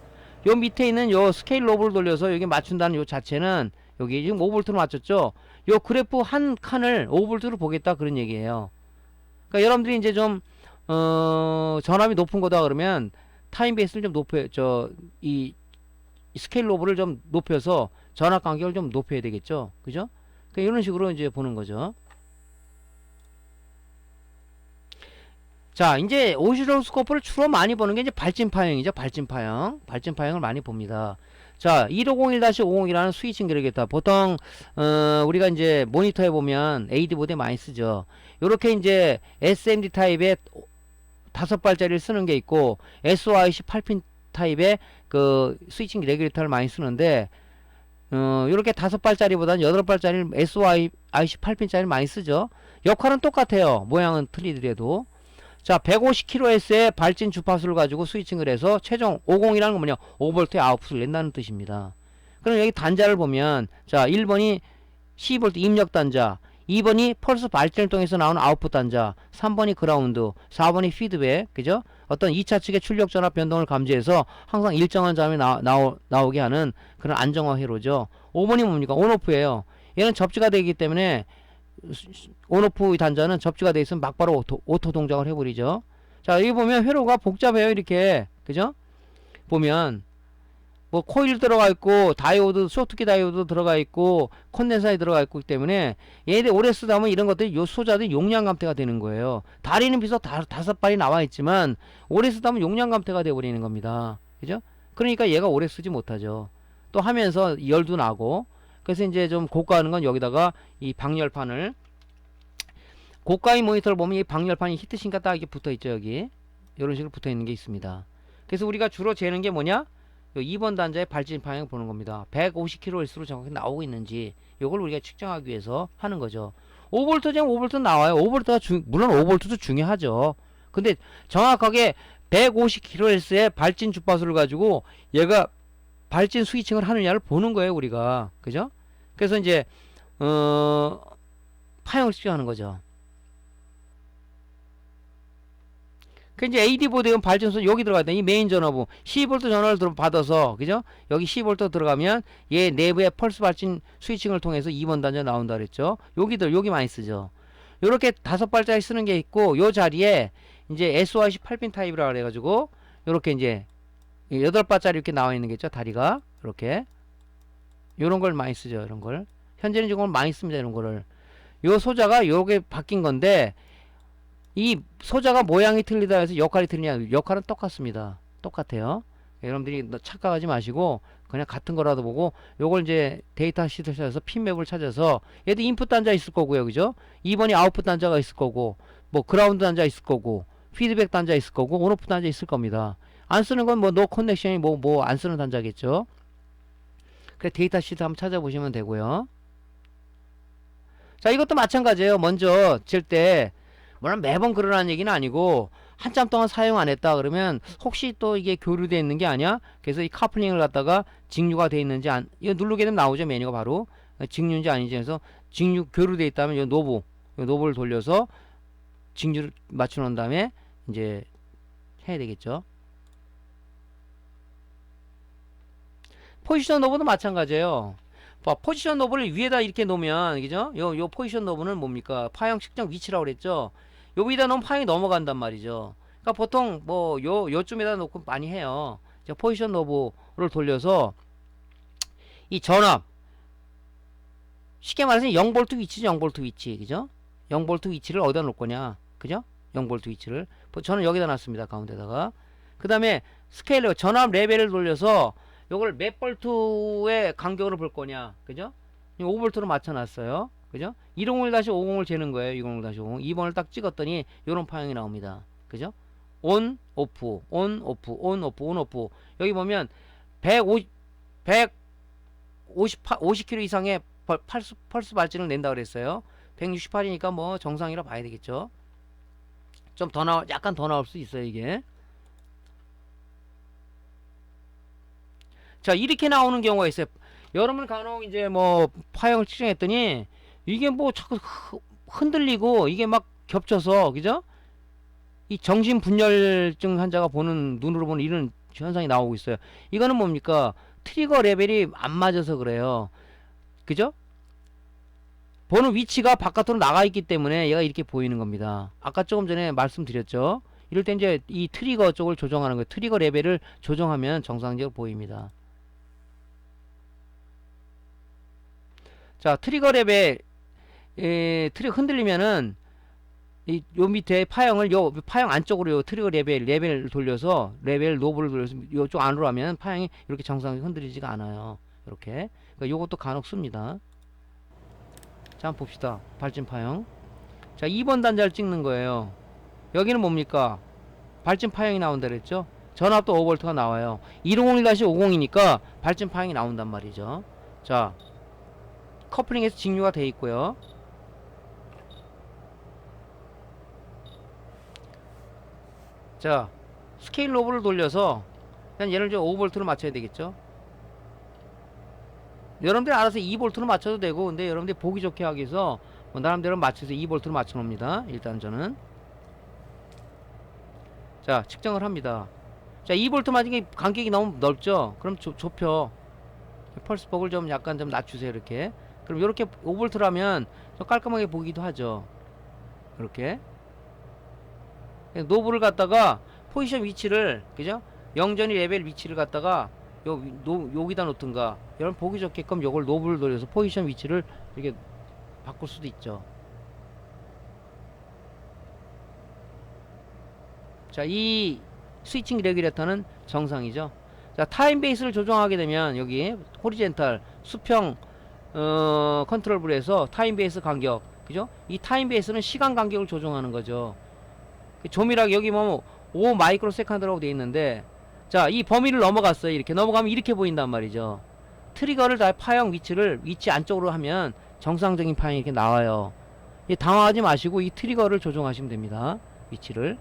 요 밑에 있는 요 스케일 로브를 돌려서 여기 맞춘다는 요 자체는 여기 지금 5V로 맞췄죠. 요 그래프 한 칸을 5V로 보겠다 그런 얘기예요. 그러니까 여러분들이 이제 좀 전압이 높은 거다 그러면 타임 베이스를 좀 이 스케일 로브를 좀 높여서 전압 간격을 좀 높여야 되겠죠. 그죠? 그러니까 이런 식으로 이제 보는 거죠. 자, 이제 오시로스코프를 주로 많이 보는 게 이제 발진파형이죠. 발진파형을 많이 봅니다. 자, 1501-501이라는 스위칭 기록이다. 보통 우리가 이제 모니터에 보면 AD 보드에 많이 쓰죠. 요렇게 이제 SMD 타입의 5발짜리를 쓰는 게 있고 SOIC 8핀 타입의 그 스위칭 레귤레이터를 많이 쓰는데 요렇게 5발짜리보다는 8발짜리 SOIC 8핀짜리를 많이 쓰죠. 역할은 똑같아요. 모양은 틀리더라도. 자, 150kHz의 발진 주파수를 가지고 스위칭을 해서 최종 50이라는 건 뭐냐? 5V의 아웃풋을 낸다는 뜻입니다. 그럼 여기 단자를 보면 자, 1번이 12V 입력 단자, 2번이 펄스 발진을 통해서 나오는 아웃풋 단자, 3번이 그라운드, 4번이 피드백, 그죠? 어떤 2차 측의 출력 전압 변동을 감지해서 항상 일정한 점이 나오게 하는 그런 안정화 회로죠. 5번이 뭡니까? 온오프예요. 얘는 접지가 되기 때문에 온오프 단자는 접지가 되어 있으면 막바로 오토 동작을 해버리죠. 자, 여기 보면 회로가 복잡해요. 이렇게. 그죠? 보면 뭐 코일 들어가 있고 다이오드, 쇼트키 다이오드 들어가 있고 콘덴서에 들어가 있기 때문에 얘들 오래 쓰다 보면 이런 것들이 요 소자들이 용량 감퇴가 되는 거예요. 다리는 비서 5발이 나와 있지만 오래 쓰다 보면 용량 감퇴가 되어 버리는 겁니다. 그죠? 그러니까 얘가 오래 쓰지 못하죠. 또 하면서 열도 나고. 그래서 이제 좀 고가하는 건 여기다가 이 방열판을, 고가의 모니터를 보면 이 방열판이 히트싱크가 딱 이렇게 붙어 있죠. 여기 이런 식으로 붙어 있는 게 있습니다. 그래서 우리가 주로 재는 게 뭐냐, 요 2번 단자의 발진 방향 보는 겁니다. 150kHz로 정확히 나오고 있는지 요걸 우리가 측정하기 위해서 하는 거죠. 5V면 5V 나와요. 5V가 물론 5V도 중요하죠. 근데 정확하게 150kHz의 발진 주파수를 가지고 얘가 발진 스위칭을 하느냐를 보는 거예요, 우리가. 그죠? 그래서 이제 파형을 측정하는 거죠. 그 이제 AD 보드용 발전소 여기 들어가 있다. 이 메인 전원부 12V 전원을 받아서, 그죠? 여기 12V 들어가면 얘 내부의 펄스 발진 스위칭을 통해서 2번 단자 나온다 그랬죠. 여기 많이 쓰죠. 요렇게 5발짜리 쓰는 게 있고, 요 자리에 이제 SOIC 8핀 타입이라 그래가지고 요렇게 이제 8발짜리 이렇게 나와 있는 게 있죠. 다리가 이렇게 요런 걸 많이 쓰죠. 이런 걸 현재는 지금 많이 씁니다. 이런 거를. 요 소자가 요게 바뀐 건데, 이 소자가 모양이 틀리다 해서 역할이 틀리냐? 역할은 똑같습니다. 똑같아요. 여러분들이 착각하지 마시고 그냥 같은 거라도 보고, 요걸 이제 데이터 시트를 찾아서 핀맵을 찾아서, 얘도 인풋 단자 있을 거고요. 그죠? 2번이 아웃풋 단자가 있을 거고, 뭐 그라운드 단자 있을 거고, 피드백 단자 있을 거고, 온오프 단자 있을 겁니다. 안 쓰는 건 뭐 노 커넥션이 뭐 안 쓰는 단자겠죠. 그래, 데이터 시트 한번 찾아보시면 되고요. 자, 이것도 마찬가지예요. 먼저 질 때 물론 매번 그러라는 얘기는 아니고, 한참 동안 사용 안 했다 그러면 혹시 또 이게 교류되어 있는 게 아니야? 그래서 이 카플링을 갖다가 직류가 되어 있는지 이거 누르게 되면 나오죠. 메뉴가 바로 직류인지 아닌지 해서, 직류 교류되어 있다면 이 노브를 돌려서 직류를 맞춰 놓은 다음에 이제 해야 되겠죠. 포지션 노브도 마찬가지예요. 포지션 노브를 위에다 이렇게 놓으면, 그죠? 요 포지션 노브는 뭡니까? 파형 측정 위치라고 그랬죠? 요 위에다 놓으면 파형이 넘어간단 말이죠. 그러니까 보통 뭐 요쯤에다 놓고 많이 해요. 포지션 노브를 돌려서 이 전압, 쉽게 말해서 0V 위치죠. 0V 위치. 그죠? 0V 위치를 어디다 놓을 거냐, 그죠? 0V 위치를 저는 여기다 놨습니다. 가운데다가. 그 다음에 스케일러 전압 레벨을 돌려서 요걸 몇 볼트의 간격으로 볼 거냐, 그죠? 5V로 맞춰 놨어요. 그죠? 101-50을 재는 거예요. 101-50 2번을 딱 찍었더니 요런 파형이 나옵니다. 그죠? 온 오프 온 오프 온 오프 온 오프. 여기 보면 150 50km 이상의 펄스 발진을 낸다 그랬어요. 168이니까 뭐 정상이라 봐야 되겠죠. 좀 더 약간 더 나올 수 있어요, 이게. 자, 이렇게 나오는 경우가 있어요. 여러분 간혹 이제 뭐 파형을 측정했더니 이게 뭐 자꾸 흔들리고 이게 막 겹쳐서, 그죠? 이 정신분열증 환자가 보는, 눈으로 보는 이런 현상이 나오고 있어요. 이거는 뭡니까? 트리거 레벨이 안 맞아서 그래요. 그죠? 보는 위치가 바깥으로 나가 있기 때문에 얘가 이렇게 보이는 겁니다. 아까 조금 전에 말씀드렸죠. 이럴 때 이제 이 트리거 쪽을 조정하는 거예요. 트리거 레벨을 조정하면 정상적으로 보입니다. 자, 트리거 레벨, 트리거 흔들리면은 요 밑에 파형을 요 파형 안쪽으로 요 트리거 레벨을 돌려서 레벨 노브를 돌려서 요쪽 안으로 하면 파형이 이렇게 정상적으로 흔들리지가 않아요. 이렇게. 그러니까 요것도 간혹 씁니다. 자, 한번 봅시다. 발진 파형. 자, 2번 단자를 찍는 거예요. 여기는 뭡니까? 발진 파형이 나온다 그랬죠? 전압도 5V가 나와요. 101-50이니까 발진 파형이 나온단 말이죠. 자, 커플링에서 직류가 돼 있고요. 자, 스케일 노브를 돌려서 그냥 얘를 좀 5V로 맞춰야 되겠죠. 여러분들 알아서 2V로 맞춰도 되고, 근데 여러분들 보기 좋게 하기 위해서 뭐 나름대로 맞춰서 2V로 맞춰 놓습니다. 일단 저는. 자, 측정을 합니다. 자, 2V 맞은 게 간격이 너무 넓죠? 그럼 좁혀. 펄스폭을 좀 약간 좀 낮추세요. 이렇게. 그럼 이렇게 5V라면 좀 깔끔하게 보기도 하죠. 이렇게. 노브를 갖다가 포지션 위치를, 그죠? 영전이 레벨 위치를 갖다가 여기다 놓든가, 여러분 보기 좋게끔 요걸 노브를 돌려서 포지션 위치를 이렇게 바꿀 수도 있죠. 자, 이 스위칭 레귤레이터는 정상이죠. 자, 타임 베이스를 조정하게 되면 여기 호리젠탈 수평 컨트롤 불에서 타임 베이스 간격, 그죠? 이 타임 베이스는 시간 간격을 조정하는 거죠. 조밀하게 여기 뭐 5 마이크로 세컨드라고 되어 있는데, 자, 이 범위를 넘어갔어요. 이렇게 넘어가면 이렇게 보인단 말이죠. 트리거를 다 파형 위치 안쪽으로 하면 정상적인 파형이 이렇게 나와요. 당황하지 마시고 이 트리거를 조정하시면 됩니다. 위치를.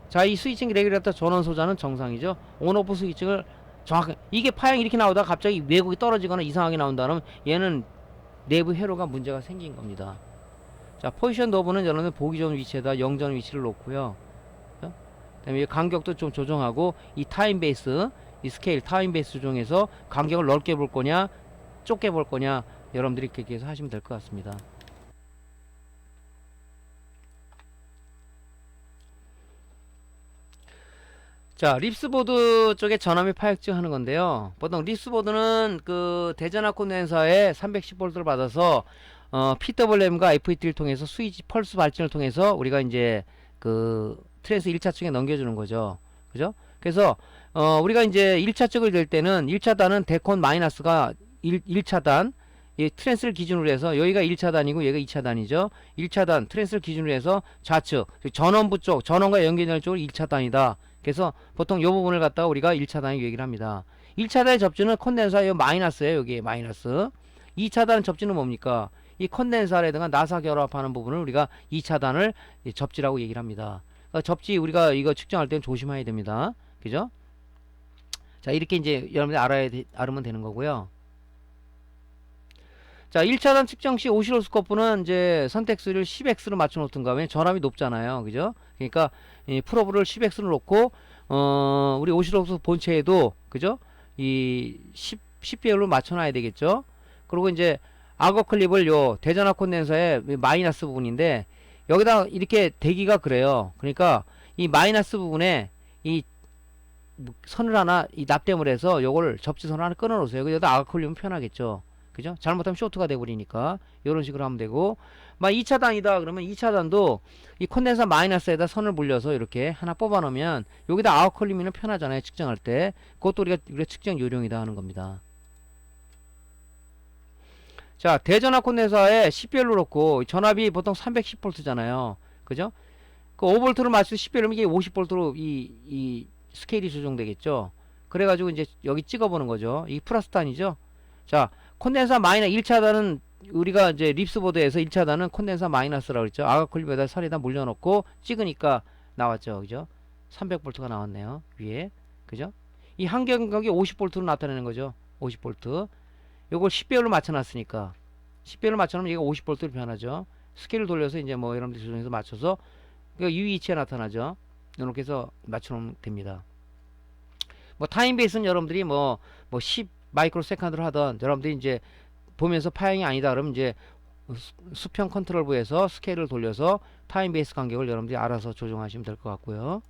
자, 이 스위칭 레귤레이터 전원 소자는 정상이죠. 온오프 스위칭을 정확하게, 이게 파형이 이렇게 나오다가 갑자기 왜곡이 떨어지거나 이상하게 나온다면 얘는 내부 회로가 문제가 생긴 겁니다. 자, 포지션 노브는 여러분들 보기 좋은 위치에다 영전 위치를 놓고요. 그 다음에 간격도 좀 조정하고, 이 타임 베이스, 이 스케일 타임 베이스 조정해서 간격을 넓게 볼 거냐 좁게 볼 거냐, 여러분들이 그렇게 해서 하시면 될 것 같습니다. 자, 립스보드 쪽에 전압이 파역증 하는 건데요. 보통 립스보드는 그 대전압 콘덴서에 310V를 받아서 PWM과 FET를 통해서 스위치 펄스 발진을 통해서 우리가 이제 그 트랜스 1차측에 넘겨주는 거죠. 그죠? 그래서 우리가 이제 1차측을 될 때는 1차단은 데콘 마이너스가 1차단, 이 트랜스를 기준으로 해서 여기가 1차단이고 얘가 2차단이죠. 1차단 트랜스를 기준으로 해서 좌측 전원부 쪽, 전원과 연결되는 쪽을 1차단이다. 그래서 보통 이 부분을 갖다가 우리가 1차단이 얘기를 합니다. 1차단의 접지는 콘덴서의 마이너스예요. 여기 마이너스. 2차단 접지는 뭡니까? 이 콘덴서라든가 나사 결합하는 부분을 우리가 2차단을 접지라고 얘기를 합니다. 그러니까 접지 우리가 이거 측정할 때는 조심해야 됩니다. 그죠? 자, 이렇게 이제 여러분들이 알으면 되는 거고요. 자, 1차단 측정 시 오실로스코프는 이제 선택수를 10X로 맞춰 놓든가, 왜냐면 전압이 높잖아요. 그죠? 그러니까 이 프로브를 10X로 놓고 우리 오실로스코프 본체에도, 그죠? 이 10배율로 맞춰 놔야 되겠죠? 그리고 이제 악어 클립을 요 대전압 콘덴서의 마이너스 부분인데 여기다 이렇게 대기가 그래요. 그러니까 이 마이너스 부분에 이 선을 하나 이 납땜을 해서 요걸 접지선을 하나 끊어 놓으세요. 여기다 악어 클립은 편하겠죠. 그죠? 잘못하면 쇼트가 돼버리니까 이런 식으로 하면 되고, 막 2차단이다 그러면 2차단도 이 콘덴서 마이너스에다 선을 물려서 이렇게 하나 뽑아 놓으면 여기다 아웃컬리미는 편하잖아요, 측정할 때. 그것도 우리가 측정 요령이다 하는 겁니다. 자, 대전압 콘덴서에 10별로 놓고 전압이 보통 310V잖아요. 그죠? 그 5V를 맞춰서 10별이면 이게 50V로 이 스케일이 조정되겠죠. 그래가지고 이제 여기 찍어보는 거죠. 이 플러스 단이죠. 자, 콘덴서 마이너스 1차단은 우리가 이제 립스보드에서 1차단은 콘덴서 마이너스라고 그랬죠. 아가클립에다 살에다 물려놓고 찍으니까 나왔죠. 그죠? 300V가 나왔네요. 위에. 그죠? 이 한경각이 50V로 나타내는 거죠. 50V. 요걸 10배율로 맞춰놨으니까 10배율로 맞춰놓으면 얘가 50V로 변하죠. 스케일을 돌려서 이제 뭐 여러분들 조정해서 맞춰서 이 위치에 나타나죠. 이렇게 해서 맞춰놓으면 됩니다. 뭐 타임 베이스는 여러분들이 뭐 10 마이크로 세컨드로 하던 여러분들이 이제 보면서 파형이 아니다 그러면 이제 수평 컨트롤부에서 스케일을 돌려서 타임 베이스 간격을 여러분들이 알아서 조정하시면 될 것 같고요.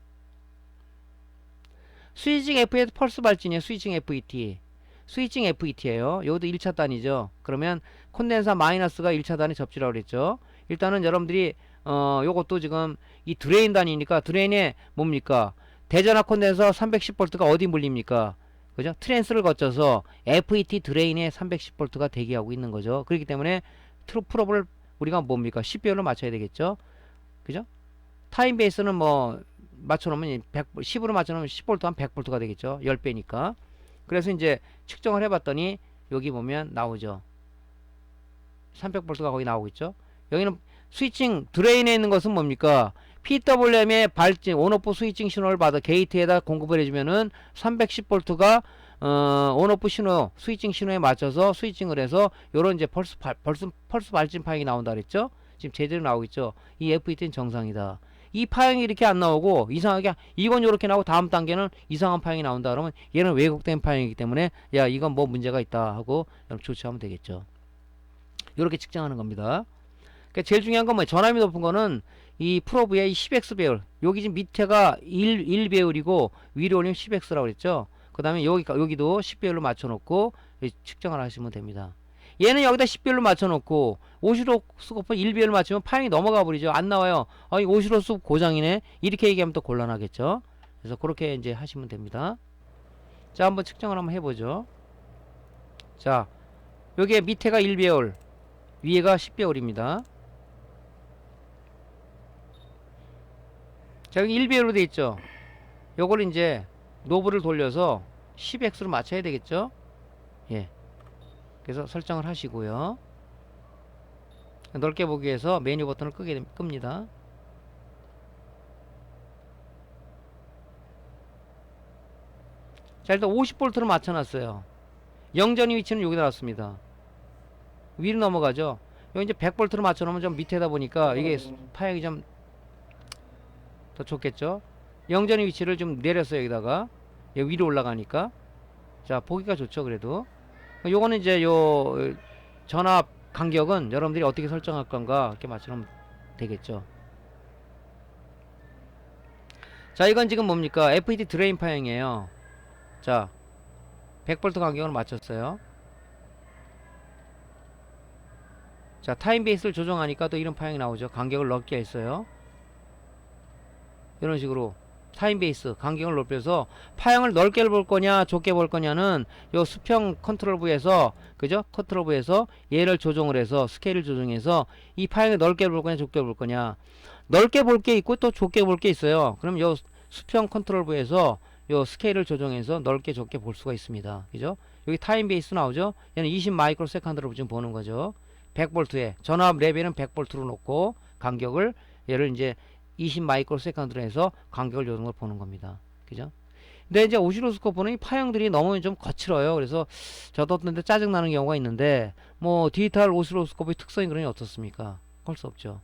스위칭 FET 펄스 발진이에요. 스위칭 FET. 스위칭 FET예요. 여기도 1차 단이죠. 그러면 콘덴서 마이너스가 1차 단에 접지라고 그랬죠. 일단은 여러분들이 요것도 지금 이 드레인 단이니까 드레인에 뭡니까? 대전압 콘덴서 310V가 어디 물립니까? 그죠? 트랜스를 거쳐서 FET 드레인에 310V가 대기하고 있는 거죠. 그렇기 때문에 프로브를 우리가 뭡니까? 10배율로 맞춰야 되겠죠. 그죠? 타임 베이스는 뭐 맞춰놓으면 10으로 맞춰놓으면 10V 한 100V가 되겠죠. 10배니까. 그래서 이제 측정을 해봤더니 여기 보면 나오죠. 300V가 거기 나오겠죠. 여기는 스위칭 드레인에 있는 것은 뭡니까? PWM의 발진 온오프 스위칭 신호를 받아 게이트에다 공급을 해주면은 310V가 온오프 신호 스위칭 신호에 맞춰서 스위칭을 해서 요런 이제 펄스 발진 파형이 나온다 그랬죠. 지금 제대로 나오겠죠. 이 FET는 정상이다. 이 파형이 이렇게 안 나오고 이상하게 이건 요렇게 나오고 다음 단계는 이상한 파형이 나온다 그러면 얘는 왜곡된 파형이기 때문에 야 이건 뭐 문제가 있다 하고 조치하면 되겠죠. 요렇게 측정하는 겁니다. 그러니까 제일 중요한 건 뭐 전압이 높은 거는 이 프로브의 이 10X 배율. 여기 지금 밑에가 1 배율이고 위로 올리면 10X라고 그랬죠. 그 다음에 여기도 10배율로 맞춰놓고 측정을 하시면 됩니다. 얘는 여기다 10배율로 맞춰놓고 오시로스코프 1배율로 맞추면 파형이 넘어가 버리죠. 안 나와요. 이 오시로스코프 고장이네. 이렇게 얘기하면 또 곤란하겠죠. 그래서 그렇게 이제 하시면 됩니다. 자, 한번 측정을 한번 해보죠. 자, 여기에 밑에가 1배율, 위에가 10배율입니다. 자, 여기 1배율로 돼 있죠. 요걸 이제 노브를 돌려서 10X로 맞춰야 되겠죠. 예. 그래서 설정을 하시고요. 넓게 보기 위해서 메뉴 버튼을 끕니다. 자, 일단 50V로 맞춰놨어요. 영전이 위치는 여기다 놨습니다. 위로 넘어가죠. 여기 이제 100V로 맞춰놓으면 좀 밑에다 보니까 이게 파형이 좀 더 좋겠죠. 영전의 위치를 좀 내렸어요. 여기다가 여기 위로 올라가니까 자 보기가 좋죠. 그래도 요거는 이제 요 전압 간격은 여러분들이 어떻게 설정할 건가 이렇게 맞추면 되겠죠. 자, 이건 지금 뭡니까? FET 드레인 파형이에요. 자, 100V 간격으로 맞췄어요. 자, 타임 베이스를 조정하니까 또 이런 파형이 나오죠. 간격을 넓게 했어요. 이런 식으로 타임 베이스 간격을 높여서 파형을 넓게 볼 거냐 좁게 볼 거냐는 요 수평 컨트롤부에서 그죠? 컨트롤부에서 얘를 조정을 해서 스케일을 조정해서 이 파형을 넓게 볼 거냐 좁게 볼 거냐. 넓게 볼 게 있고 또 좁게 볼 게 있어요. 그럼 요 수평 컨트롤부에서 요 스케일을 조정해서 넓게 좁게 볼 수가 있습니다. 그죠? 여기 타임 베이스 나오죠? 얘는 20 마이크로 세컨드로 지금 보는 거죠. 100V에 전압 레벨은 100V로 놓고 간격을 얘를 이제 20 마이크로 세컨드로 해서 간격을 요런 걸 보는 겁니다. 그죠? 근데 이제 오시로스코프는 이 파형들이 너무 좀 거칠어요. 그래서 저도 어떤 데 짜증나는 경우가 있는데 뭐 디지털 오시로스코프의 특성이 그러니 어떻습니까? 할 수 없죠.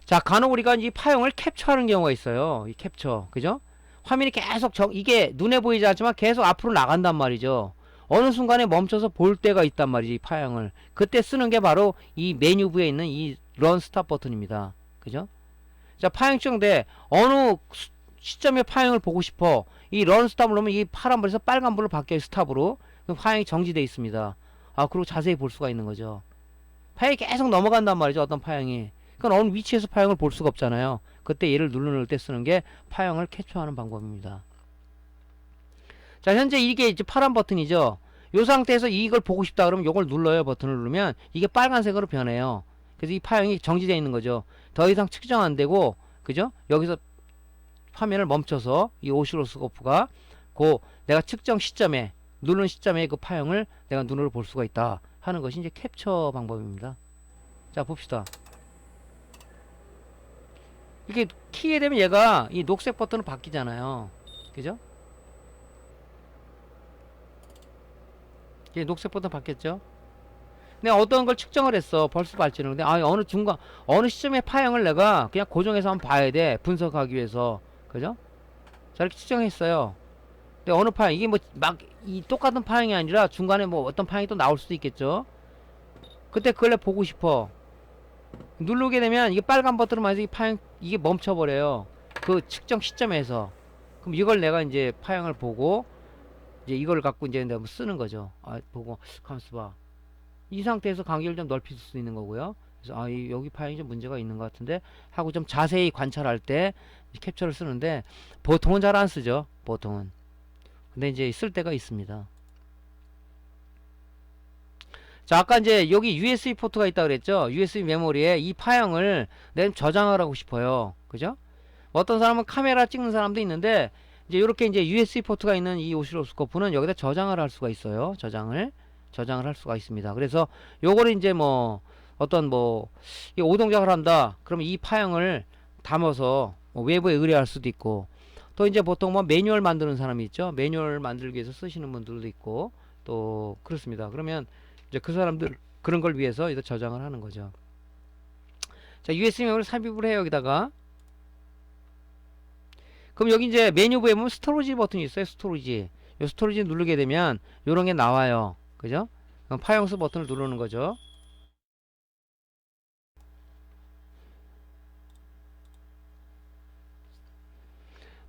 자, 간혹 우리가 이 파형을 캡처하는 경우가 있어요. 이 캡처. 그죠? 화면이 계속 이게 눈에 보이지 않지만 계속 앞으로 나간단 말이죠. 어느 순간에 멈춰서 볼 때가 있단 말이지, 이 파형을. 그때 쓰는 게 바로 이 메뉴부에 있는 이 런 스탑 버튼입니다. 그죠? 자, 파형 측정돼. 어느 시점에 파형을 보고 싶어. 이 런 스탑을 놓으면 이 파란불에서 빨간불로 바뀌어요. 스탑으로. 그럼 파형이 정지되어 있습니다. 그리고 자세히 볼 수가 있는 거죠. 파형이 계속 넘어간단 말이죠. 어떤 파형이. 그건 어느 위치에서 파형을 볼 수가 없잖아요. 그때 얘를 누를 때 쓰는 게 파형을 캡처하는 방법입니다. 자, 현재 이게 이제 파란 버튼이죠. 이 상태에서 이걸 보고 싶다 그러면 이걸 눌러요. 버튼을 누르면 이게 빨간색으로 변해요. 그래서 이 파형이 정지되어 있는 거죠. 더 이상 측정 안 되고, 그죠? 여기서 화면을 멈춰서 이 오실로스코프가 내가 측정 시점에, 누르는 시점에 그 파형을 내가 눈으로 볼 수가 있다 하는 것이 이제 캡처 방법입니다. 자, 봅시다. 이게 키에 되면 얘가 이 녹색 버튼으로 바뀌잖아요. 그죠? 이제 녹색 버튼 바뀌었죠? 내가 어떤 걸 측정을 했어. 벌써 발전을. 근데 어느 시점의 파형을 내가 그냥 고정해서 한번 봐야 돼. 분석하기 위해서. 그죠? 자, 이렇게 측정했어요. 근데 어느 파형, 이게 뭐 이 똑같은 파형이 아니라 중간에 뭐 어떤 파형이 또 나올 수도 있겠죠? 그때 그걸 보고 싶어. 누르게 되면 이게 빨간 버튼으로 해서 이 파형, 이게 멈춰버려요. 그 측정 시점에서. 그럼 이걸 내가 이제 파형을 보고, 이제 이걸 갖고 이제 내가 쓰는 거죠. 보고, 가만있어 봐. 이 상태에서 간격을 좀 넓힐 수 있는 거고요. 그래서 여기 파형이 좀 문제가 있는 것 같은데 하고 좀 자세히 관찰할 때 캡처를 쓰는데 보통은 잘 안 쓰죠. 보통은. 근데 이제 쓸 때가 있습니다. 자, 아까 이제 여기 USB 포트가 있다 그랬죠. USB 메모리에 이 파형을 내가 저장을 하고 싶어요. 그죠? 어떤 사람은 카메라 찍는 사람도 있는데 이제 이렇게 이제 USB 포트가 있는 이 오실로스코프는 여기다 저장을 할 수가 있어요. 저장을 할 수가 있습니다. 그래서 요거를 이제 뭐 어떤 이 오동작을 한다. 그러면 이 파형을 담아서 외부에 의뢰할 수도 있고, 또 이제 보통 매뉴얼 만드는 사람이 있죠. 매뉴얼 만들기 위해서 쓰시는 분들도 있고 또 그렇습니다. 그러면 이제 그 사람들 그런 걸 위해서 이제 저장을 하는 거죠. 자, USB 메모리 삽입을 해요. 여기다가. 그럼 여기 이제 메뉴부에 보면 스토리지 버튼이 있어요. 스토리지. 이 스토리지 누르게 되면 요런 게 나와요. 그죠? 그럼 파형수 버튼을 누르는 거죠.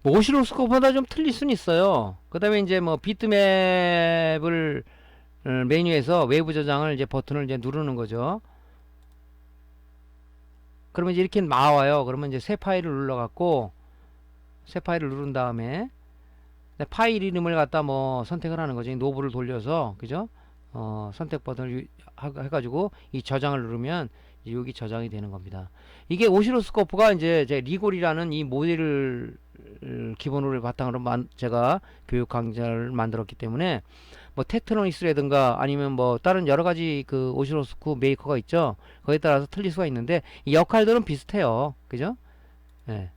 오실로스코프보다 좀 틀릴 수는 있어요. 그 다음에 이제 비트맵을 메뉴에서 외부 저장을 이제 버튼을 이제 누르는 거죠. 그러면 이제 이렇게 나와요. 그러면 이제 새 파일을 눌러갖고 새 파일을 누른 다음에 파일 이름을 갖다 선택을 하는 거죠. 노브를 돌려서, 그죠? 선택 버튼을 해가지고 이 저장을 누르면 이제 여기 저장이 되는 겁니다. 이게 오실로스코프가 이제 리골이라는 이 모델을 기본으로 바탕으로 제가 교육 강좌를 만들었기 때문에 테크노닉스라든가 아니면 다른 여러 가지 그 오실로스코프 메이커가 있죠. 거기에 따라서 틀릴 수가 있는데 이 역할들은 비슷해요. 그죠? 예.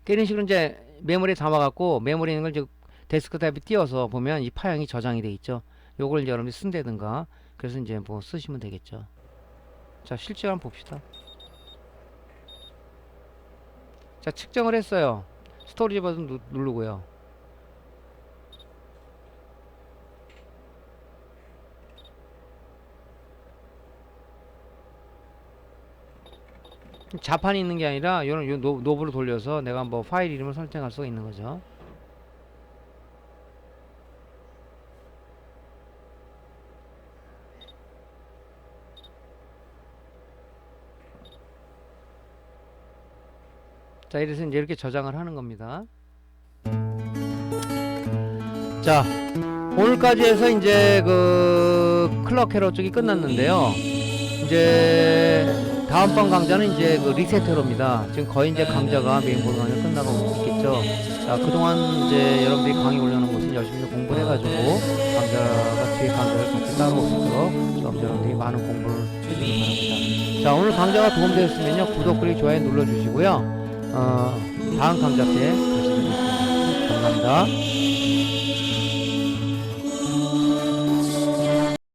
이런 식으로 이제 메모리에 담아갖고 메모리에 있는 걸 이제 데스크탑에 띄워서 보면 이 파형이 저장이 돼 있죠. 요걸 이제 여러분이 쓴다든가 그래서 이제 쓰시면 되겠죠. 자, 실제 한번 봅시다. 자, 측정을 했어요. 스토리지 버튼 누르고요. 자판이 있는 게 아니라 요런 노브를 돌려서 내가 파일 이름을 설정할 수가 있는 거죠. 자, 이래서 이제 이렇게 저장을 하는 겁니다. 자, 오늘까지 해서 이제 그 클럭 캐러 쪽이 끝났는데요. 이제 다음번 강좌는 이제 그 리셋해로입니다. 지금 거의 이제 강좌가 메인보드 강좌 끝나고 있겠죠. 자, 그동안 이제 여러분들이 강의 올려놓은 것은 열심히 공부를 해가지고 강좌가 뒤에 강좌를 같이 따라올 수 있도록 여러분들이 많은 공부를 해주시기 바랍니다. 자, 오늘 강좌가 도움되셨으면요, 구독, 그리고 좋아요 눌러주시고요. 다음 강좌 때 다시 뵙겠습니다. 감사합니다.